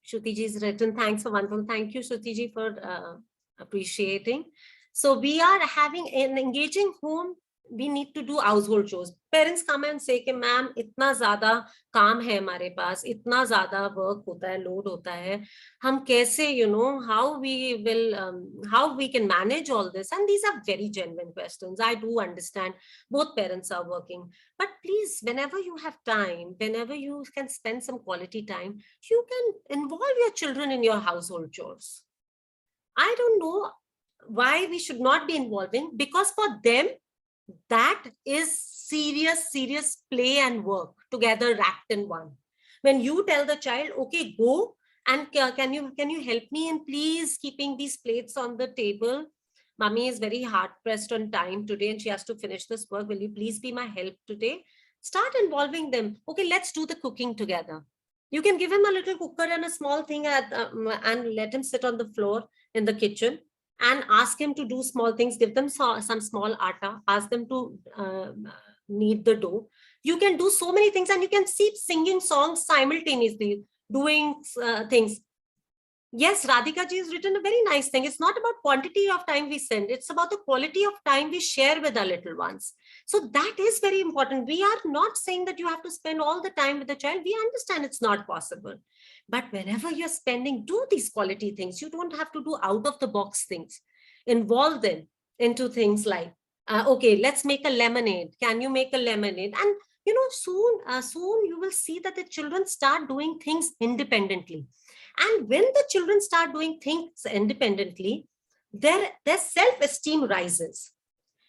Shruti ji's written, thanks for wonderful. Thank you, Shruti ji, for appreciating. So we are having an engaging home. We need to do household chores. Parents come and say कि ma'am इतना ज़्यादा काम है हमारे पास, इतना ज़्यादा work होता है, load होता है, हम कैसे, how we can manage all this? And these are very genuine questions. I do understand both parents are working, but please, whenever you have time, whenever you can spend some quality time, you can involve your children in your household chores. I don't know why we should not be involving, because for them, that is serious play and work together wrapped in one. When you tell the child, okay, go and can you help me in please keeping these plates on the table? Mommy is very hard pressed on time today and she has to finish this work. Will you please be my help today? Start involving them. Okay, let's do the cooking together. You can give him a little cooker and a small thing and let him sit on the floor in the kitchen and ask him to do small things. Give them some small atta, ask them to knead the dough. You can do so many things and you can keep singing songs simultaneously, doing things. Yes, Radhika ji has written a very nice thing. It's not about quantity of time we spend. It's about the quality of time we share with our little ones. So that is very important. We are not saying that you have to spend all the time with the child. We understand it's not possible. But whenever you're spending, do these quality things. You don't have to do out of the box things. Involve them into things like, okay, let's make a lemonade. Can you make a lemonade? And soon you will see that the children start doing things independently. And when the children start doing things independently, their self-esteem rises.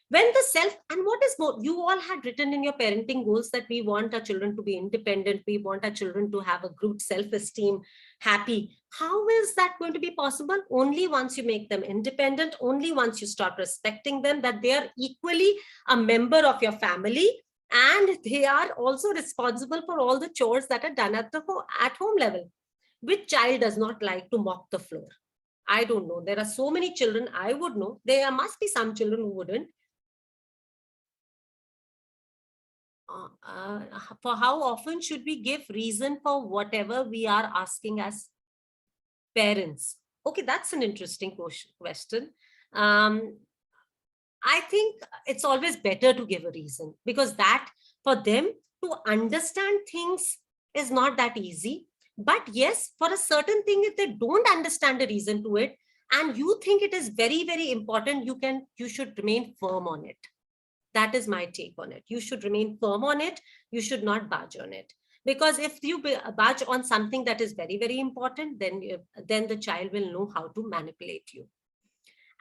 When the and what is more, you all had written in your parenting goals that we want our children to be independent. We want our children to have a good self-esteem, happy. How is that going to be possible? Only once you make them independent, only once you start respecting them, that they are equally a member of your family and they are also responsible for all the chores that are done at home level. Which child does not like to mop the floor? I don't know. There are so many children I would know. There must be some children who wouldn't. For how often should we give reason for whatever we are asking as parents? Okay, that's an interesting question. I think it's always better to give a reason, because that for them to understand things is not that easy. But yes, for a certain thing, if they don't understand the reason to it, and you think it is very, very important, you should remain firm on it. That is my take on it. You should remain firm on it. You should not budge on it. Because if you budge on something that is very, very important, then the child will know how to manipulate you.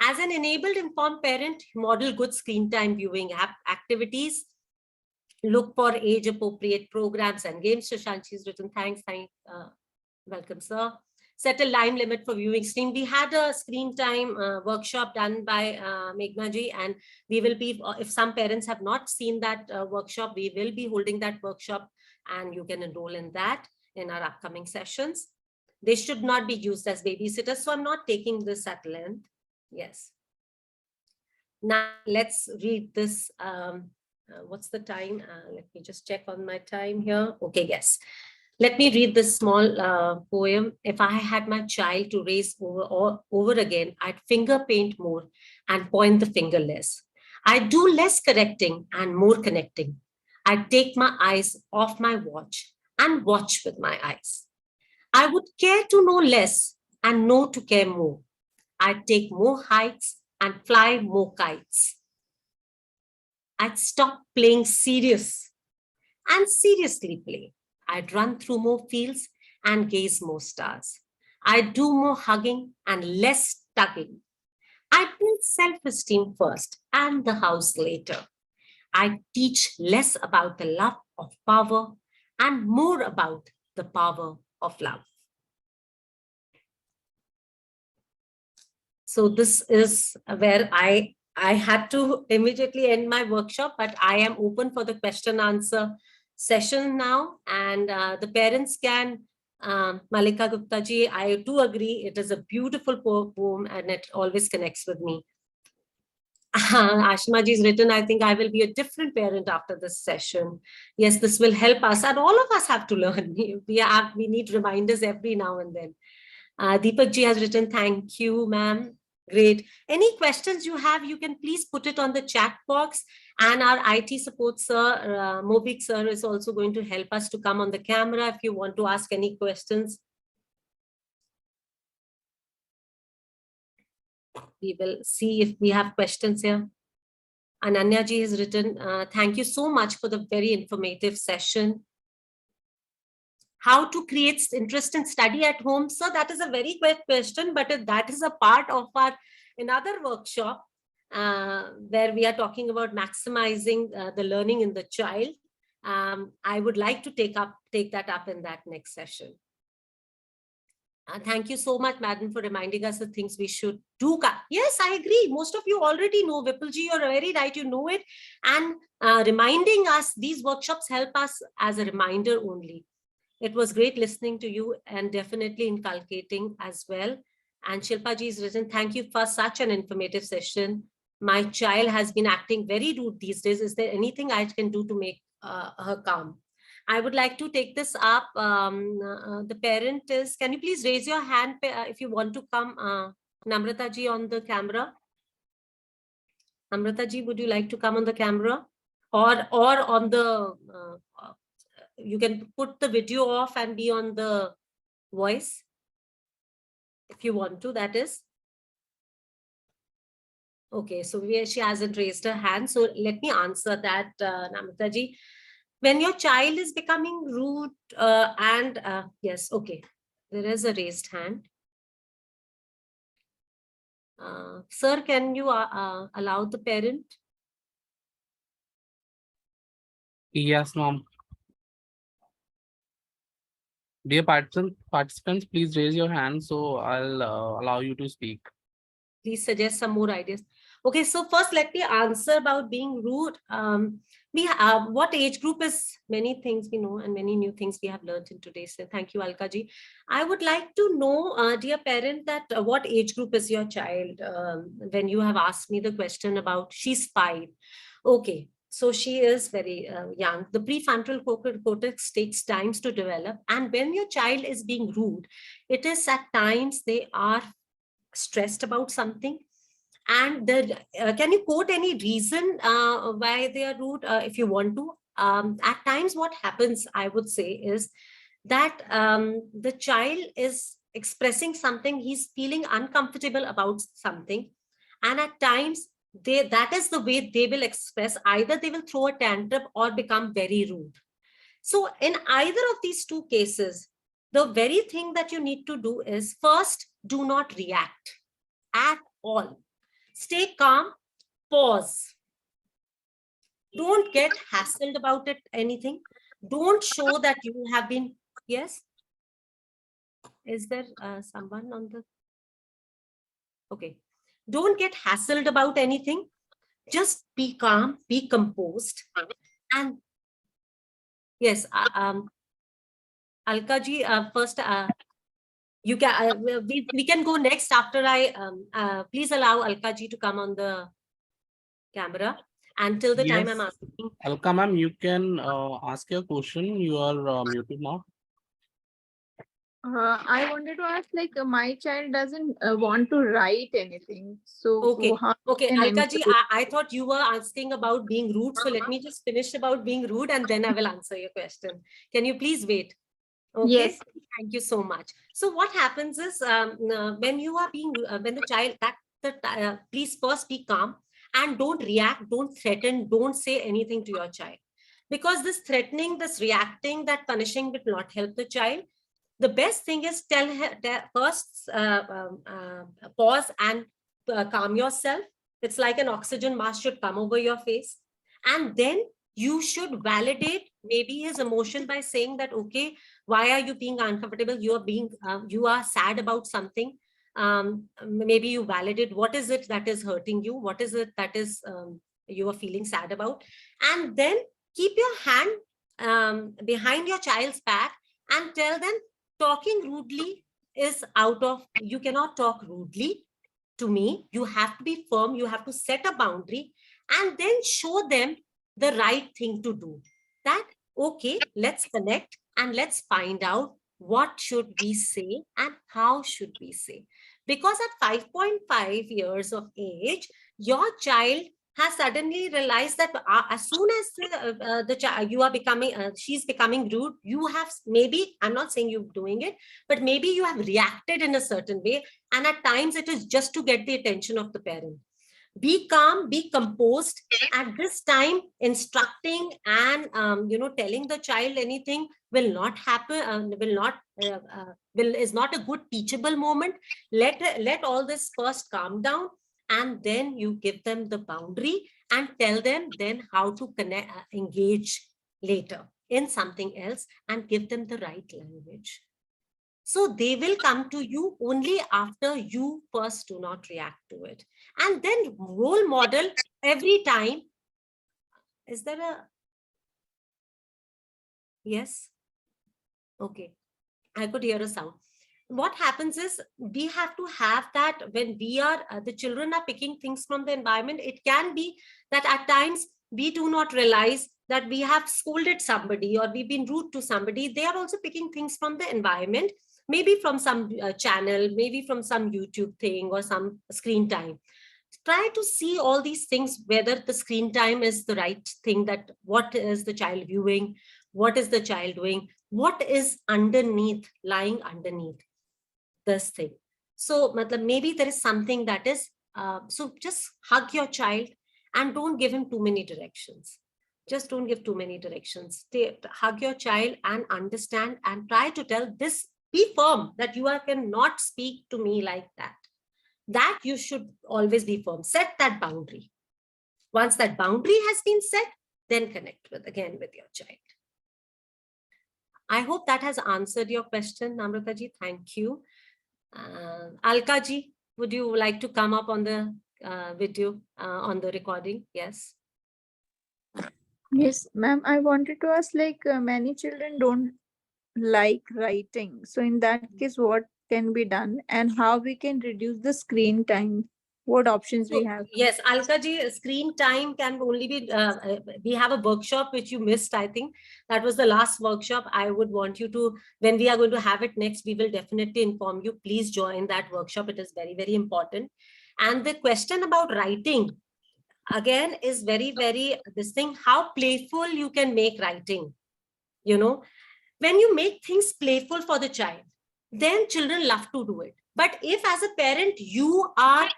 As an enabled, informed parent, model good screen time viewing activities. Look for age-appropriate programs and games. Shashanti's written, thanks. Welcome, sir. Set a time limit for viewing screen. We had a screen time workshop done by Meghna ji, and we will be, if some parents have not seen that workshop, we will be holding that workshop and you can enroll in that in our upcoming sessions. They should not be used as babysitters, so I'm not taking this at length. Yes. Now let's read this. What's the time? Let me just check on my time here. Okay, yes. Let me read this small poem. If I had my child to raise over again, I'd finger paint more and point the finger less. I'd do less correcting and more connecting. I'd take my eyes off my watch and watch with my eyes. I would care to know less and know to care more. I'd take more hikes and fly more kites. I'd stop playing serious and seriously play. I'd run through more fields and gaze more stars. I'd do more hugging and less tugging. I'd build self-esteem first and the house later. I'd teach less about the love of power and more about the power of love. So this is where I had to immediately end my workshop, but I am open for the question answer session now, and the parents can, Malika Gupta ji, I do agree, it is a beautiful poem and it always connects with me. Ashima ji's written, I think I will be a different parent after this session. Yes, this will help us, and all of us have to learn. We need reminders every now and then. Deepak ji has written, thank you, ma'am. Great. Any questions you have, you can please put it on the chat box. And our IT support sir, Mobik sir, is also going to help us to come on the camera if you want to ask any questions. We will see if we have questions here. Ananya ji has written, thank you so much for the very informative session. How to create interest in study at home? So that is a very great question, but that is a part of our another workshop where we are talking about maximizing the learning in the child. I would like to take that up in that next session. Thank you so much, madam, for reminding us the things we should do. Yes, I agree. Most of you already know. Vipulji, you're very right. You know it. And reminding us, these workshops help us as a reminder only. It was great listening to you and definitely inculcating as well. And Shilpa ji has written, thank you for such an informative session. My child has been acting very rude these days. Is there anything I can do to make her calm? I would like to take this up. The parent is, can you please raise your hand if you want to come? Namrata ji on the camera. Namrata ji, would you like to come on the camera? Or on the, you can put the video off and be on the voice. If you want to, that is. Okay, so she hasn't raised her hand. So let me answer that, Namrata ji. When your child is becoming rude yes, okay, there is a raised hand. Sir, can you allow the parent? Yes, ma'am. Dear participants, please raise your hand so I'll allow you to speak. Please suggest some more ideas. Okay, so first let me answer about being rude. What age group is, many things we know and many new things we have learned in today's. So thank you, Alka ji. I would like to know, dear parent, that what age group is your child? When you have asked me the question about, she's 5. Okay, so she is very young. The prefrontal cortex takes times to develop. And when your child is being rude, it is at times they are stressed about something. And can you quote any reason why they are rude if you want to? At times what happens, I would say, is that the child is expressing something, he's feeling uncomfortable about something. And at times that is the way they will express. Either they will throw a tantrum or become very rude. So in either of these two cases, the very thing that you need to do is, first, do not react at all. Stay calm, pause. Don't get hassled about it, anything. Don't show that you have been, yes? Is there someone on the, okay. Don't get hassled about anything. Just be calm, be composed. And yes, Alka ji, first, you can we can go next after I please allow Alka ji to come on the camera. Until the time I'm asking. Alka ma'am, you can ask your question. You are muted now. I wanted to ask, like, my child doesn't want to write anything. So okay, can Alka ji, I thought you were asking about being rude. So let me just finish about being rude and then I will answer your question. Can you please wait? Okay. Yes. Thank you so much. So what happens is when you are being, when the child, please first be calm and don't react, don't threaten, don't say anything to your child. Because this threatening, this reacting, that punishing will not help the child. The best thing is tell her first, pause and calm yourself. It's like an oxygen mask should come over your face. And then you should validate maybe his emotion by saying that, okay, why are you being uncomfortable? You are being, you are sad about something. Maybe you validate what is it that is hurting you? What is it that is you are feeling sad about? And then keep your hand behind your child's back and tell them talking rudely is out of, you cannot talk rudely. to me. You have to be firm. You have to set a boundary and then show them the right thing to do. That, okay, let's connect and let's find out what should we say and how should we say. Because at 5.5 years of age, your child has suddenly realized that as soon as the child you are becoming, she's becoming rude, you have maybe, I'm not saying you're doing it, but maybe you have reacted in a certain way. And at times it is just to get the attention of the parent. Be calm, be composed. At this time, instructing and telling the child anything will not happen. Is not a good teachable moment. Let all this first calm down, and then you give them the boundary and tell them then how to connect, engage later in something else, and give them the right language. So they will come to you only after you first do not react to it. And then role model every time. Is there a... Yes? Okay. I could hear a sound. What happens is we have to have that when we are, the children are picking things from the environment. It can be that at times we do not realize that we have scolded somebody or we've been rude to somebody. They are also picking things from the environment. Maybe from some channel, maybe from some YouTube thing or some screen time. Try to see all these things, whether the screen time is the right thing, that what is the child viewing, what is the child doing, what is underneath, lying underneath this thing. So maybe there is something that is, so just hug your child and don't give him too many directions. Just don't give too many directions. Hug your child and understand and try to tell this. Be firm that you cannot speak to me like that. That you should always be firm. Set that boundary. Once that boundary has been set, then connect again with your child. I hope that has answered your question, Namrata ji. Thank you. Alka ji, would you like to come up on the video, on the recording? Yes. Yes, ma'am. I wanted to ask, like many children don't like writing. So in that case, what can be done and how we can reduce the screen time? What options we have? Yes, Alka ji, screen time can only be, we have a workshop which you missed, I think. That was the last workshop. I would want you to, when we are going to have it next, we will definitely inform you. Please join that workshop. It is very, very important. And the question about writing, again, is very, very, this thing, how playful you can make writing. You know, when you make things playful for the child, then children love to do it. But if as a parent, you are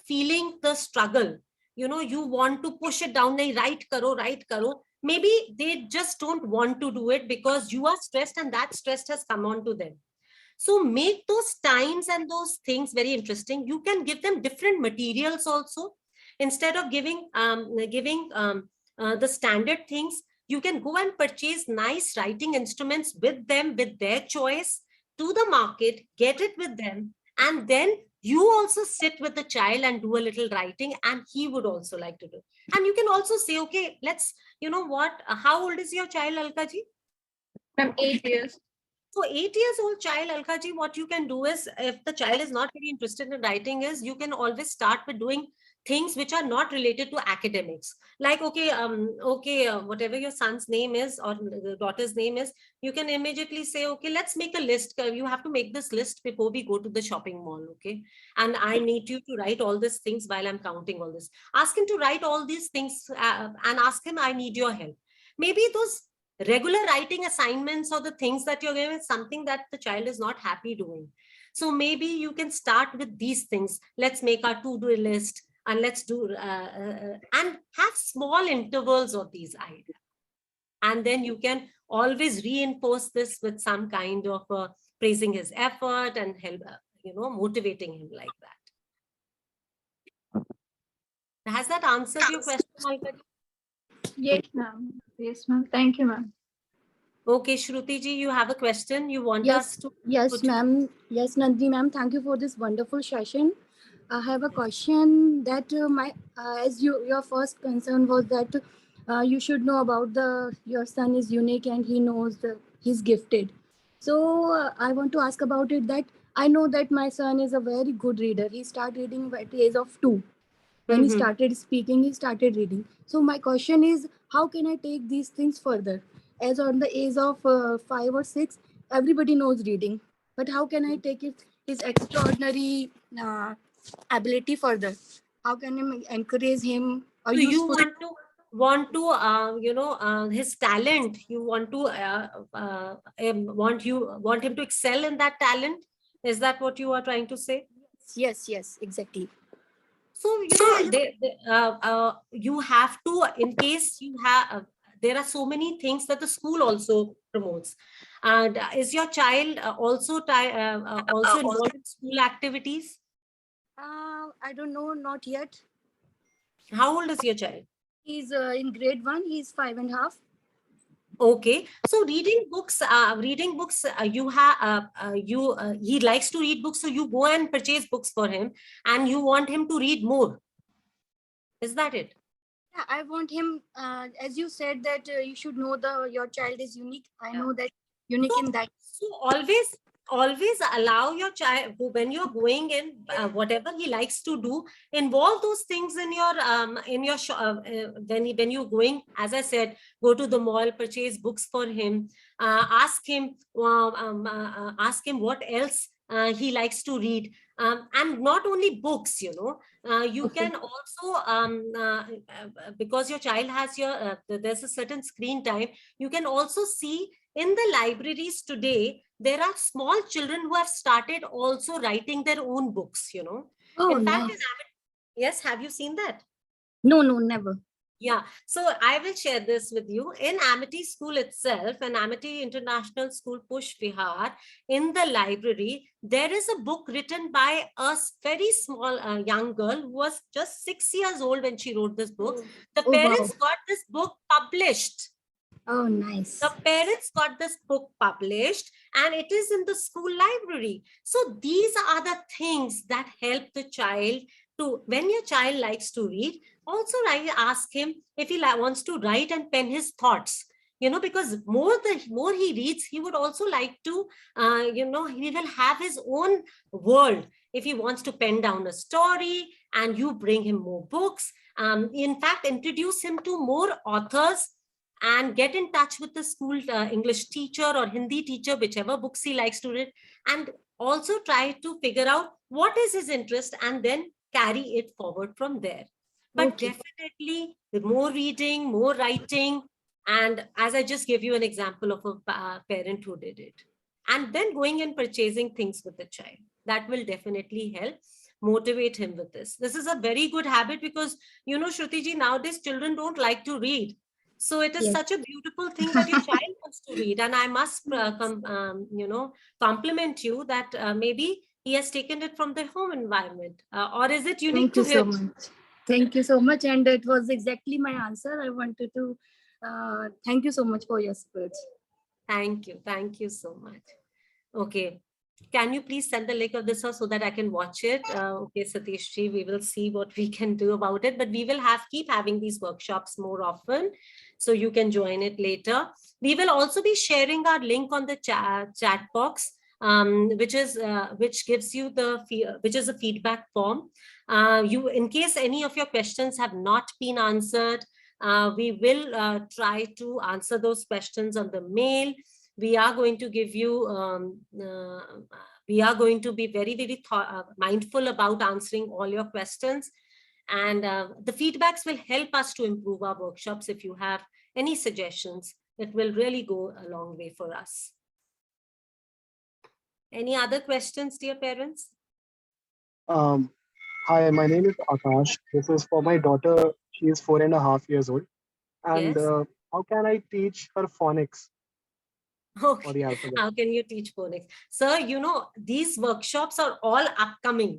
feeling the struggle, you want to push it down, write karo, maybe they just don't want to do it because you are stressed and that stress has come on to them. So make those times and those things very interesting. You can give them different materials also. Instead of giving the standard things, you can go and purchase nice writing instruments with them, with their choice, to the market, get it with them, and then you also sit with the child and do a little writing, and he would also like to do. And you can also say, okay, let's, how old is your child, Alka ji? I'm 8 years. So 8 years old child, Alka ji, what you can do is, if the child is not very interested in writing, is you can always start with doing things which are not related to academics. Like, whatever your son's name is or the daughter's name is, you can immediately say, okay, let's make a list. You have to make this list before we go to the shopping mall, okay? And I need you to write all these things while I'm counting all this. Ask him to write all these things and ask him, I need your help. Maybe those regular writing assignments or the things that you're giving is something that the child is not happy doing. So maybe you can start with these things. Let's make our to-do list. And let's do and have small intervals of these ideas. And then you can always reinforce this with some kind of praising his effort and help, motivating him like that. Has that answered your question, Alka? Yes, ma'am. Yes, ma'am. Thank you, ma'am. Okay, Shruti ji, you have a question you want us to? Yes, ma'am. Yes, Nandini ma'am. Thank you for this wonderful session. I have a question that as your first concern was that you should know about your son is unique and he knows he's gifted. So I want to ask about it, that I know that my son is a very good reader. He started reading at the age of 2. When he started speaking, he started reading. So my question is, how can I take these things further? As on the age of 5 or 6, everybody knows reading. But how can I take his extraordinary ability further? How can I encourage him or So you useful? want to his talent. You want to want him to excel in that talent. Is that what you are trying to say? Yes, exactly. So you have to, in case you have, there are so many things that the school also promotes. And is your child also involved in school activities? I don't know, not yet. How old is your child? He's in grade 1. He's 5.5. Okay, so reading books, he likes to read books, so you go and purchase books for him, and you want him to read more. Is that it? Yeah, I want him, as you said that you should know your child is unique. I know that unique in that. So always allow your child, when you're going in, whatever he likes to do, involve those things in your when you're going, as I said, go to the mall, purchase books for him, ask him what else he likes to read, and not only books, you can also because your child has there's a certain screen time, you can also see in the libraries today, there are small children who have started also writing their own books, Oh, in fact, nice. yes, have you seen that? No, never. Yeah, so I will share this with you. In Amity School itself, an Amity International School, Push Vihar, in the library, there is a book written by a very small young girl who was just 6 years old when she wrote this book. The parents got this book published. Oh, nice. The parents got this book published, and it is in the school library. So these are the things that help the child to, when your child likes to read, also ask him if he wants to write and pen his thoughts, because the more he reads, he would also like to, he will have his own world. If he wants to pen down a story and you bring him more books, in fact, introduce him to more authors, and get in touch with the school English teacher or Hindi teacher, whichever books he likes to read, and also try to figure out what is his interest and then carry it forward from there. But definitely the more reading, more writing, and as I just gave you an example of a parent who did it, and then going and purchasing things with the child, that will definitely help motivate him with this. This is a very good habit because, Shruti ji, nowadays children don't like to read. So it is such a beautiful thing that your child wants to read. And I must, compliment you that maybe he has taken it from the home environment. Or is it unique to him? Thank you so much. Thank you so much. And it was exactly my answer. I wanted to thank you so much for your support. Thank you. Thank you so much. Okay. Can you please send the link of this so that I can watch it? Okay, Satish ji, we will see what we can do about it, but we will keep having these workshops more often, so you can join it later. We will also be sharing our link on the chat box, which gives you which is a feedback form. In case any of your questions have not been answered, we will try to answer those questions on the mail. We are going to give you, we are going to be very, very mindful about answering all your questions. And the feedbacks will help us to improve our workshops. If you have any suggestions, it will really go a long way for us. Any other questions, dear parents? Hi, my name is Akash. This is for my daughter. She is 4.5 years old. And Yes. How can I teach her phonics? Okay. How can you teach phonics? Sir, these workshops are all upcoming,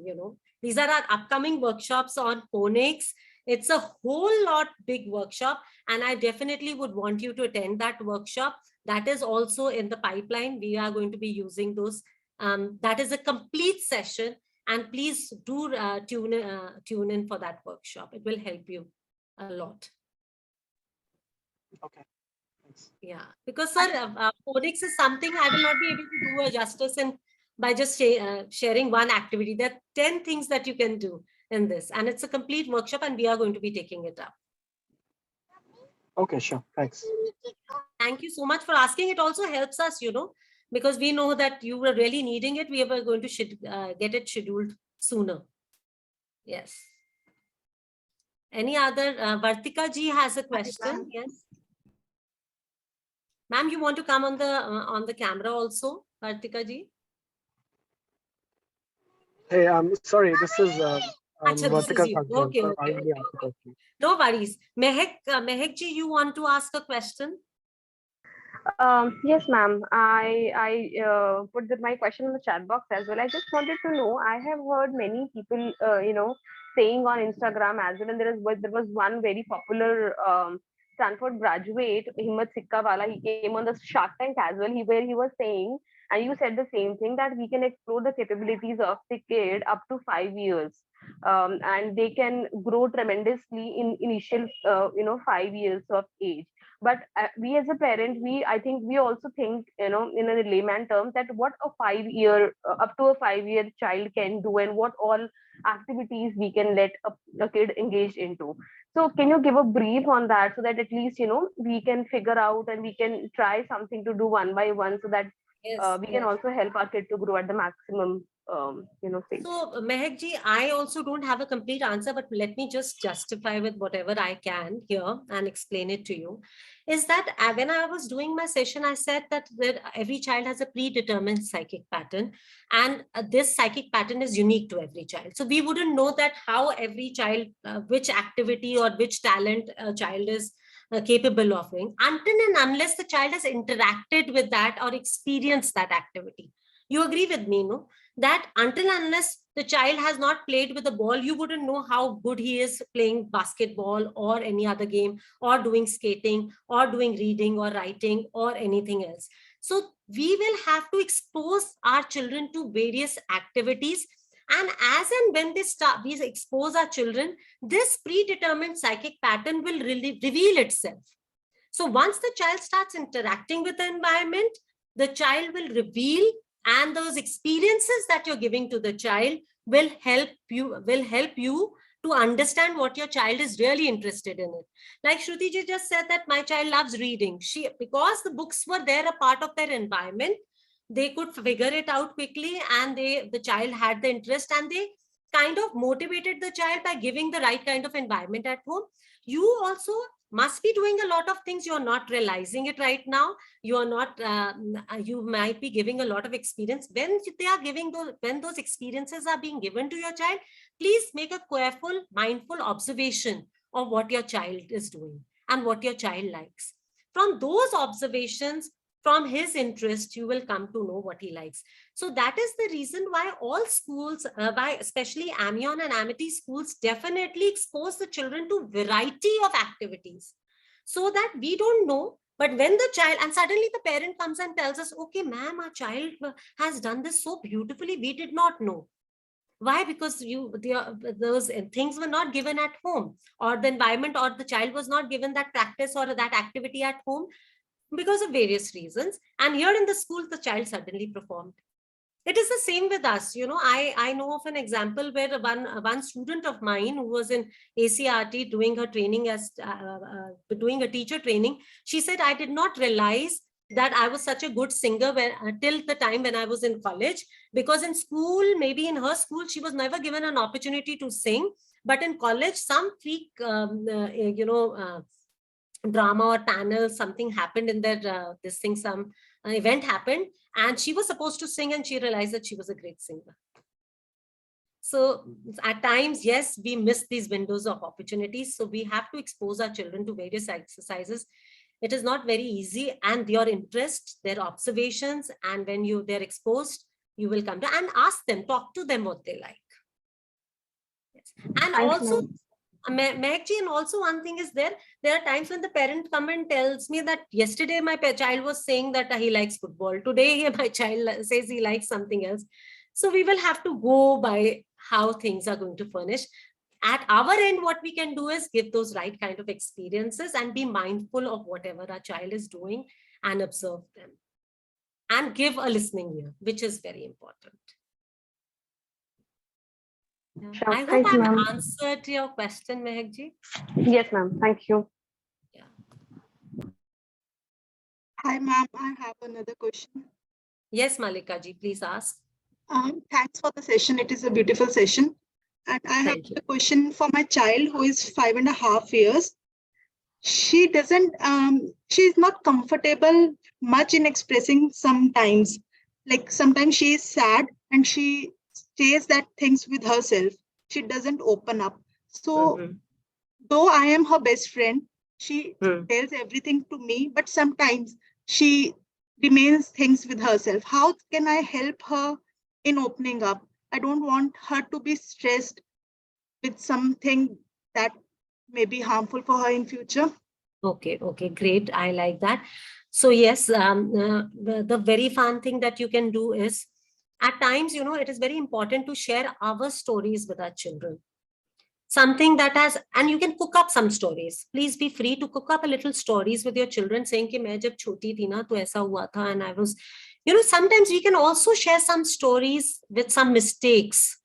These are our upcoming workshops on phonics. It's a whole lot big workshop, and I definitely would want you to attend that workshop. That is also in the pipeline. We are going to be using those. That is a complete session, and please do tune in for that workshop. It will help you a lot. Okay. Yeah, because sir, phonics is something I will not be able to do a justice in by just sharing one activity. There are 10 things that you can do in this, and it's a complete workshop, and we are going to be taking it up. Okay, sure. Thanks. Thank you so much for asking. It also helps us, because we know that you were really needing it. We were going to get it scheduled sooner. Yes. Any other? Vartika ji has a question. Yes. Ma'am, you want to come on the camera also, Vartika ji? Hey, I'm sorry. This is Achha, this is Vartika's you. husband. Okay, So okay, I already okay. asked the question. No worries. Mehek ji, you want to ask a question? Yes, ma'am. I put my question in the chat box as well. I just wanted to know. I have heard many people, saying on Instagram as well, and there was one very popular Stanford graduate, Himmat Sikkawala. He came on the Shark Tank as well. Where he was saying, and you said the same thing, that we can explore the capabilities of the kid up to 5 years, and they can grow tremendously in initial 5 years of age. But we as a parent, I think we also think, in a layman terms, that what a 5 year up to a 5 year child can do, and what all activities we can let a kid engage into. So can you give a brief on that, so that at least we can figure out, and we can try something to do one by one, so that we can also help our kid to grow at the maximum stage. So Mehak ji, I also don't have a complete answer, but let me just justify with whatever I can here and explain it to you. Is that when I was doing my session, I said that every child has a predetermined psychic pattern, and this psychic pattern is unique to every child. So we wouldn't know that how every child, which activity or which talent a child is capable of doing, until and unless the child has interacted with that or experienced that activity. You agree with me, no? That until unless the child has not played with the ball, you wouldn't know how good he is playing basketball or any other game, or doing skating, or doing reading or writing or anything else. So we will have to expose our children to various activities. And as and when we expose our children, this predetermined psychic pattern will really reveal itself. So once the child starts interacting with the environment, the child will reveal, and those experiences that you're giving to the child will help you to understand what your child is really interested in it. Like Shruti ji just said that my child loves reading. Because the books were there, a part of their environment, they could figure it out quickly, and the child had the interest, and they kind of motivated the child by giving the right kind of environment at home. You also must be doing a lot of things. You're not realizing it right now. You are not, you might be giving a lot of experience. When those experiences are being given to your child, please make a careful, mindful observation of what your child is doing and what your child likes. From those observations, from his interest, you will come to know what he likes. So that is the reason why all schools, especially Amion and Amity schools, definitely expose the children to variety of activities, so that we don't know. But when the child, and suddenly the parent comes and tells us, okay, ma'am, our child has done this so beautifully, we did not know. Why? Because those things were not given at home, or the environment or the child was not given that practice or that activity at home, because of various reasons. And here in the school, the child suddenly performed. It is the same with us. I know of an example where one student of mine who was in ACRT doing her training as doing a teacher training, she said, I did not realize that I was such a good singer till the time when I was in college, because in school, maybe in her school, she was never given an opportunity to sing. But in college, some freak, drama or panel, something happened in that some event happened, and she was supposed to sing, and she realized that she was a great singer. So at times, yes, we miss these windows of opportunities. So we have to expose our children to various exercises. It is not very easy, and your interest, their observations, and when they're exposed, you will come to and ask them, talk to them what they like. Yes. And also, Mehakji, and also one thing is there are times when the parent comes and tells me that yesterday my child was saying that he likes football. Today my child says he likes something else. So we will have to go by how things are going to furnish. At our end, what we can do is give those right kind of experiences and be mindful of whatever our child is doing and observe them. and give a listening ear, which is very important. Yeah. Sure. I hope Thank you, I've ma'am. answered your question, Mehak ji. Yes, ma'am. Thank you. Hi, ma'am. I have another question. Yes, Malika ji, please ask. Thanks for the session. It is a beautiful session. And I have Thank you. a question for my child who is 5.5 years. She doesn't, she's not comfortable much in expressing sometimes. Like sometimes she is sad and she stays that things with herself. She doesn't open up. So though I am her best friend, she tells everything to me, but sometimes she remains things with herself. How can I help her in opening up? I don't want her to be stressed with something that may be harmful for her in future. Okay, great. I like that. So yes, the very fun thing that you can do is, at times, it is very important to share our stories with our children. Something that has, and you can cook up some stories. Please be free to cook up a little stories with your children, saying कि मैं जब छोटी थी ना तो ऐसा हुआ था, and I was, sometimes we can also share some stories with some mistakes.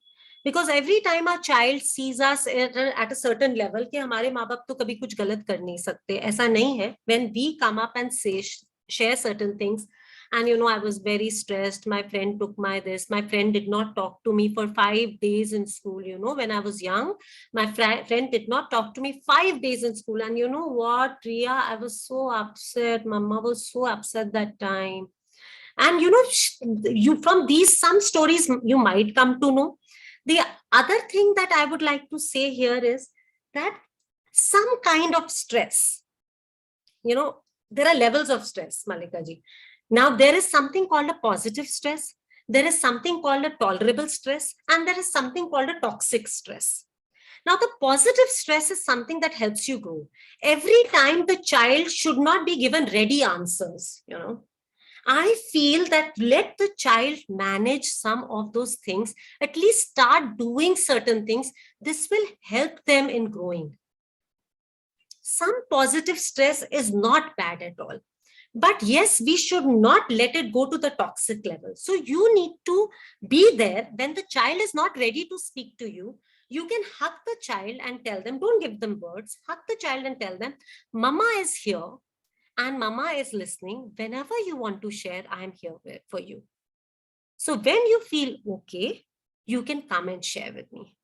Because every time our child sees us at a certain level, कि हमारे माँ बाप तो कभी कुछ गलत कर नहीं सकते, ऐसा नहीं है. When we come up and say, share certain things, and I was very stressed, my friend took my friend did not talk to me for 5 days in school, when I was young, my friend did not talk to me 5 days in school. And you know what, Riya, I was so upset. Mama was so upset that time. And you from these some stories you might come to know. The other thing that I would like to say here is that some kind of stress, there are levels of stress, Malika ji. Now, there is something called a positive stress. There is something called a tolerable stress. And there is something called a toxic stress. Now, the positive stress is something that helps you grow. Every time the child should not be given ready answers, I feel that let the child manage some of those things, at least start doing certain things. This will help them in growing. Some positive stress is not bad at all. But yes, we should not let it go to the toxic level. So you need to be there when the child is not ready to speak to you. You can hug the child and tell them, don't give them words, hug the child and tell them, Mama is here and Mama is listening. Whenever you want to share, I am here for you. So when you feel okay, you can come and share with me.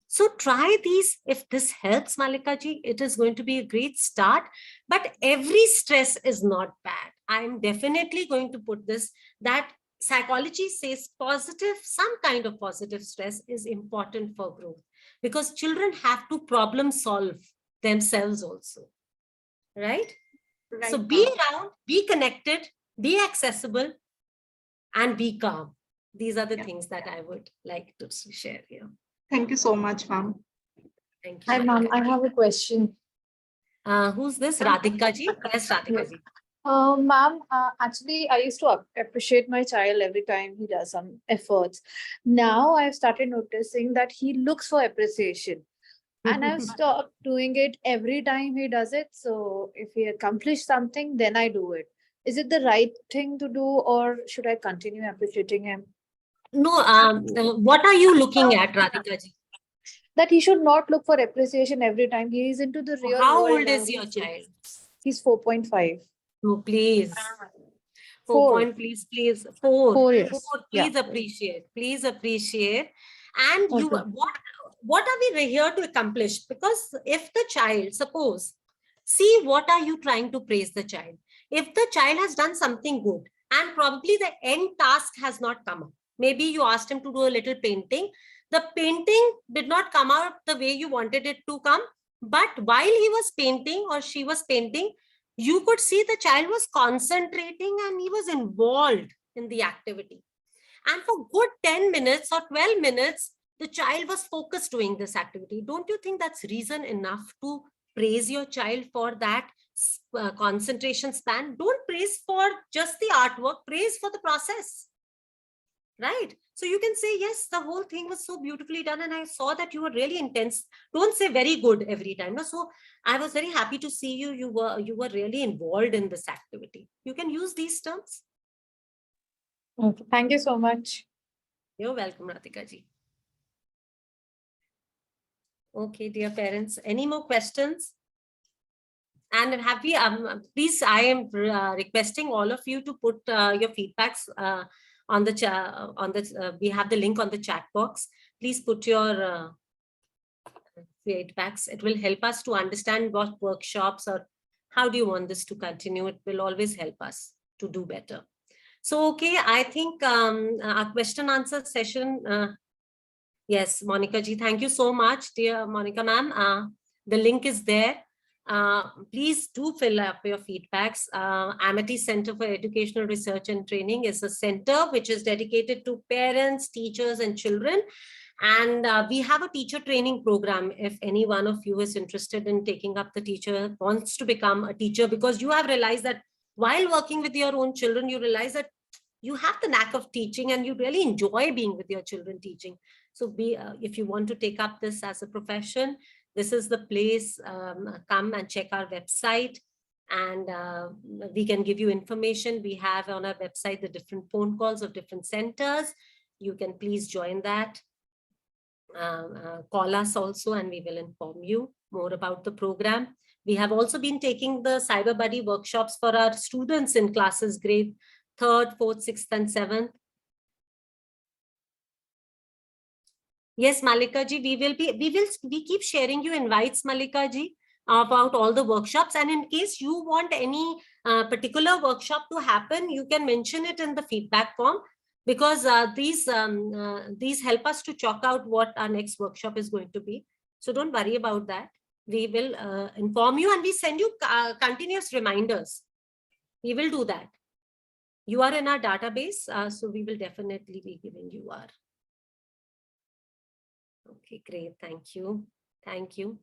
So try these. If this helps, Malika ji, it is going to be a great start. But every stress is not bad. I'm definitely going to put this, that psychology says some kind of positive stress is important for growth, because children have to problem solve themselves also, right? So be around, be connected, be accessible, and be calm. These are the things that I would like to share here. Thank you so much, ma'am. Thank you. Hi, ma'am. I have a question. Who's this? Radhika ji? Yes, Radhika ji. Ma'am, actually, I used to appreciate my child every time he does some efforts. Now I've started noticing that he looks for appreciation. And I've stopped doing it every time he does it. So if he accomplished something, then I do it. Is it the right thing to do, or should I continue appreciating him? No, what are you looking at, Radhika ji? That he should not look for appreciation every time. He is into the real world. How old is your child? He's 4.5. No, please. 4. Please. 4 years. 4, please appreciate. Please appreciate. And you, what are we here to accomplish? Because if the child, suppose, see what are you trying to praise the child? If the child has done something good and probably the end task has not come up, maybe you asked him to do a little painting. The painting did not come out the way you wanted it to come. But while he was painting or she was painting, you could see the child was concentrating and he was involved in the activity. And for good 10 minutes or 12 minutes, the child was focused doing this activity. Don't you think that's reason enough to praise your child for that concentration span? Don't praise for just the artwork, praise for the process. Right? So you can say, yes, the whole thing was so beautifully done and I saw that you were really intense. Don't say very good every time. No, so I was very happy to see you. You were really involved in this activity. You can use these terms. Okay, thank you so much. You're welcome, Radhika ji. Okay, dear parents, any more questions? And have we, please, I am requesting all of you to put your feedbacks on the chat, we have the link on the chat box. Please put your feedbacks. It will help us to understand what workshops or how do you want this to continue. It will always help us to do better. So, okay, I think our question answer session, yes, Monica ji, thank you so much, dear Monica ma'am. The link is there. Please do fill up your feedbacks. Amity Center for Educational Research and Training is a center which is dedicated to parents, teachers, and children. And we have a teacher training program. If any one of you is interested in taking up the teacher, wants to become a teacher, because you have realized that while working with your own children, you realize that you have the knack of teaching and you really enjoy being with your children teaching. So if you want to take up this as a profession, this is the place. Come and check our website and we can give you information. We have on our website the different phone calls of different centers. You can please join that. Call us also and we will inform you more about the program. We have also been taking the Cyber Buddy workshops for our students in classes grade 3rd, 4th, 6th, and 7th. Yes, Malika ji, we keep sharing you invites, Malika ji, about all the workshops. And in case you want any particular workshop to happen, you can mention it in the feedback form, because these help us to chalk out what our next workshop is going to be. So don't worry about that. We will inform you and we send you continuous reminders. We will do that. You are in our database, so we will definitely be giving you our. Okay, great. Thank you. Thank you.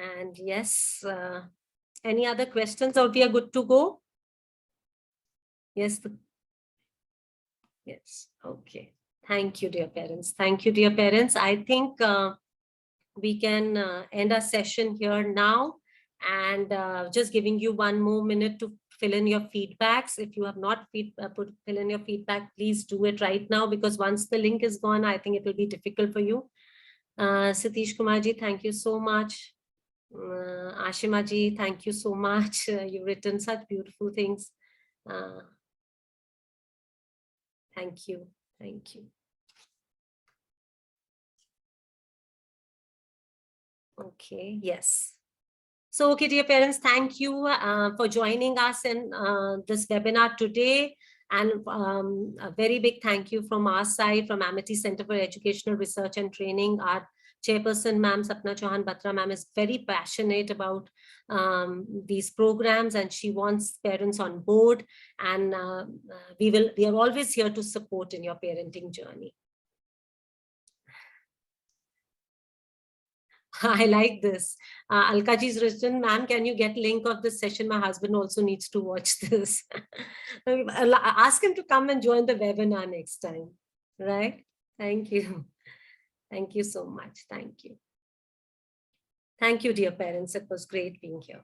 And yes, any other questions or we are good to go? Yes. Yes. Okay. Thank you, dear parents. Thank you, dear parents. I think we can end our session here now, and just giving you one more minute to fill in your feedbacks. If you have not fill in your feedback, please do it right now, because once the link is gone, I think it will be difficult for you. Satish Kumar ji, thank you so much. Ashima ji, thank you so much. You've written such beautiful things. Thank you. Thank you. Okay, yes. So, okay, dear parents, thank you for joining us in this webinar today. And a very big thank you from our side, from Amity Center for Educational Research and Training. Our chairperson, Ma'am Sapna Chauhan Batra, ma'am, is very passionate about these programs, and she wants parents on board. And we are always here to support in your parenting journey. I like this. Alkaji's written, ma'am, can you get link of this session? My husband also needs to watch this. Ask him to come and join the webinar next time, right? Thank you. Thank you so much. Thank you. Thank you, dear parents. It was great being here.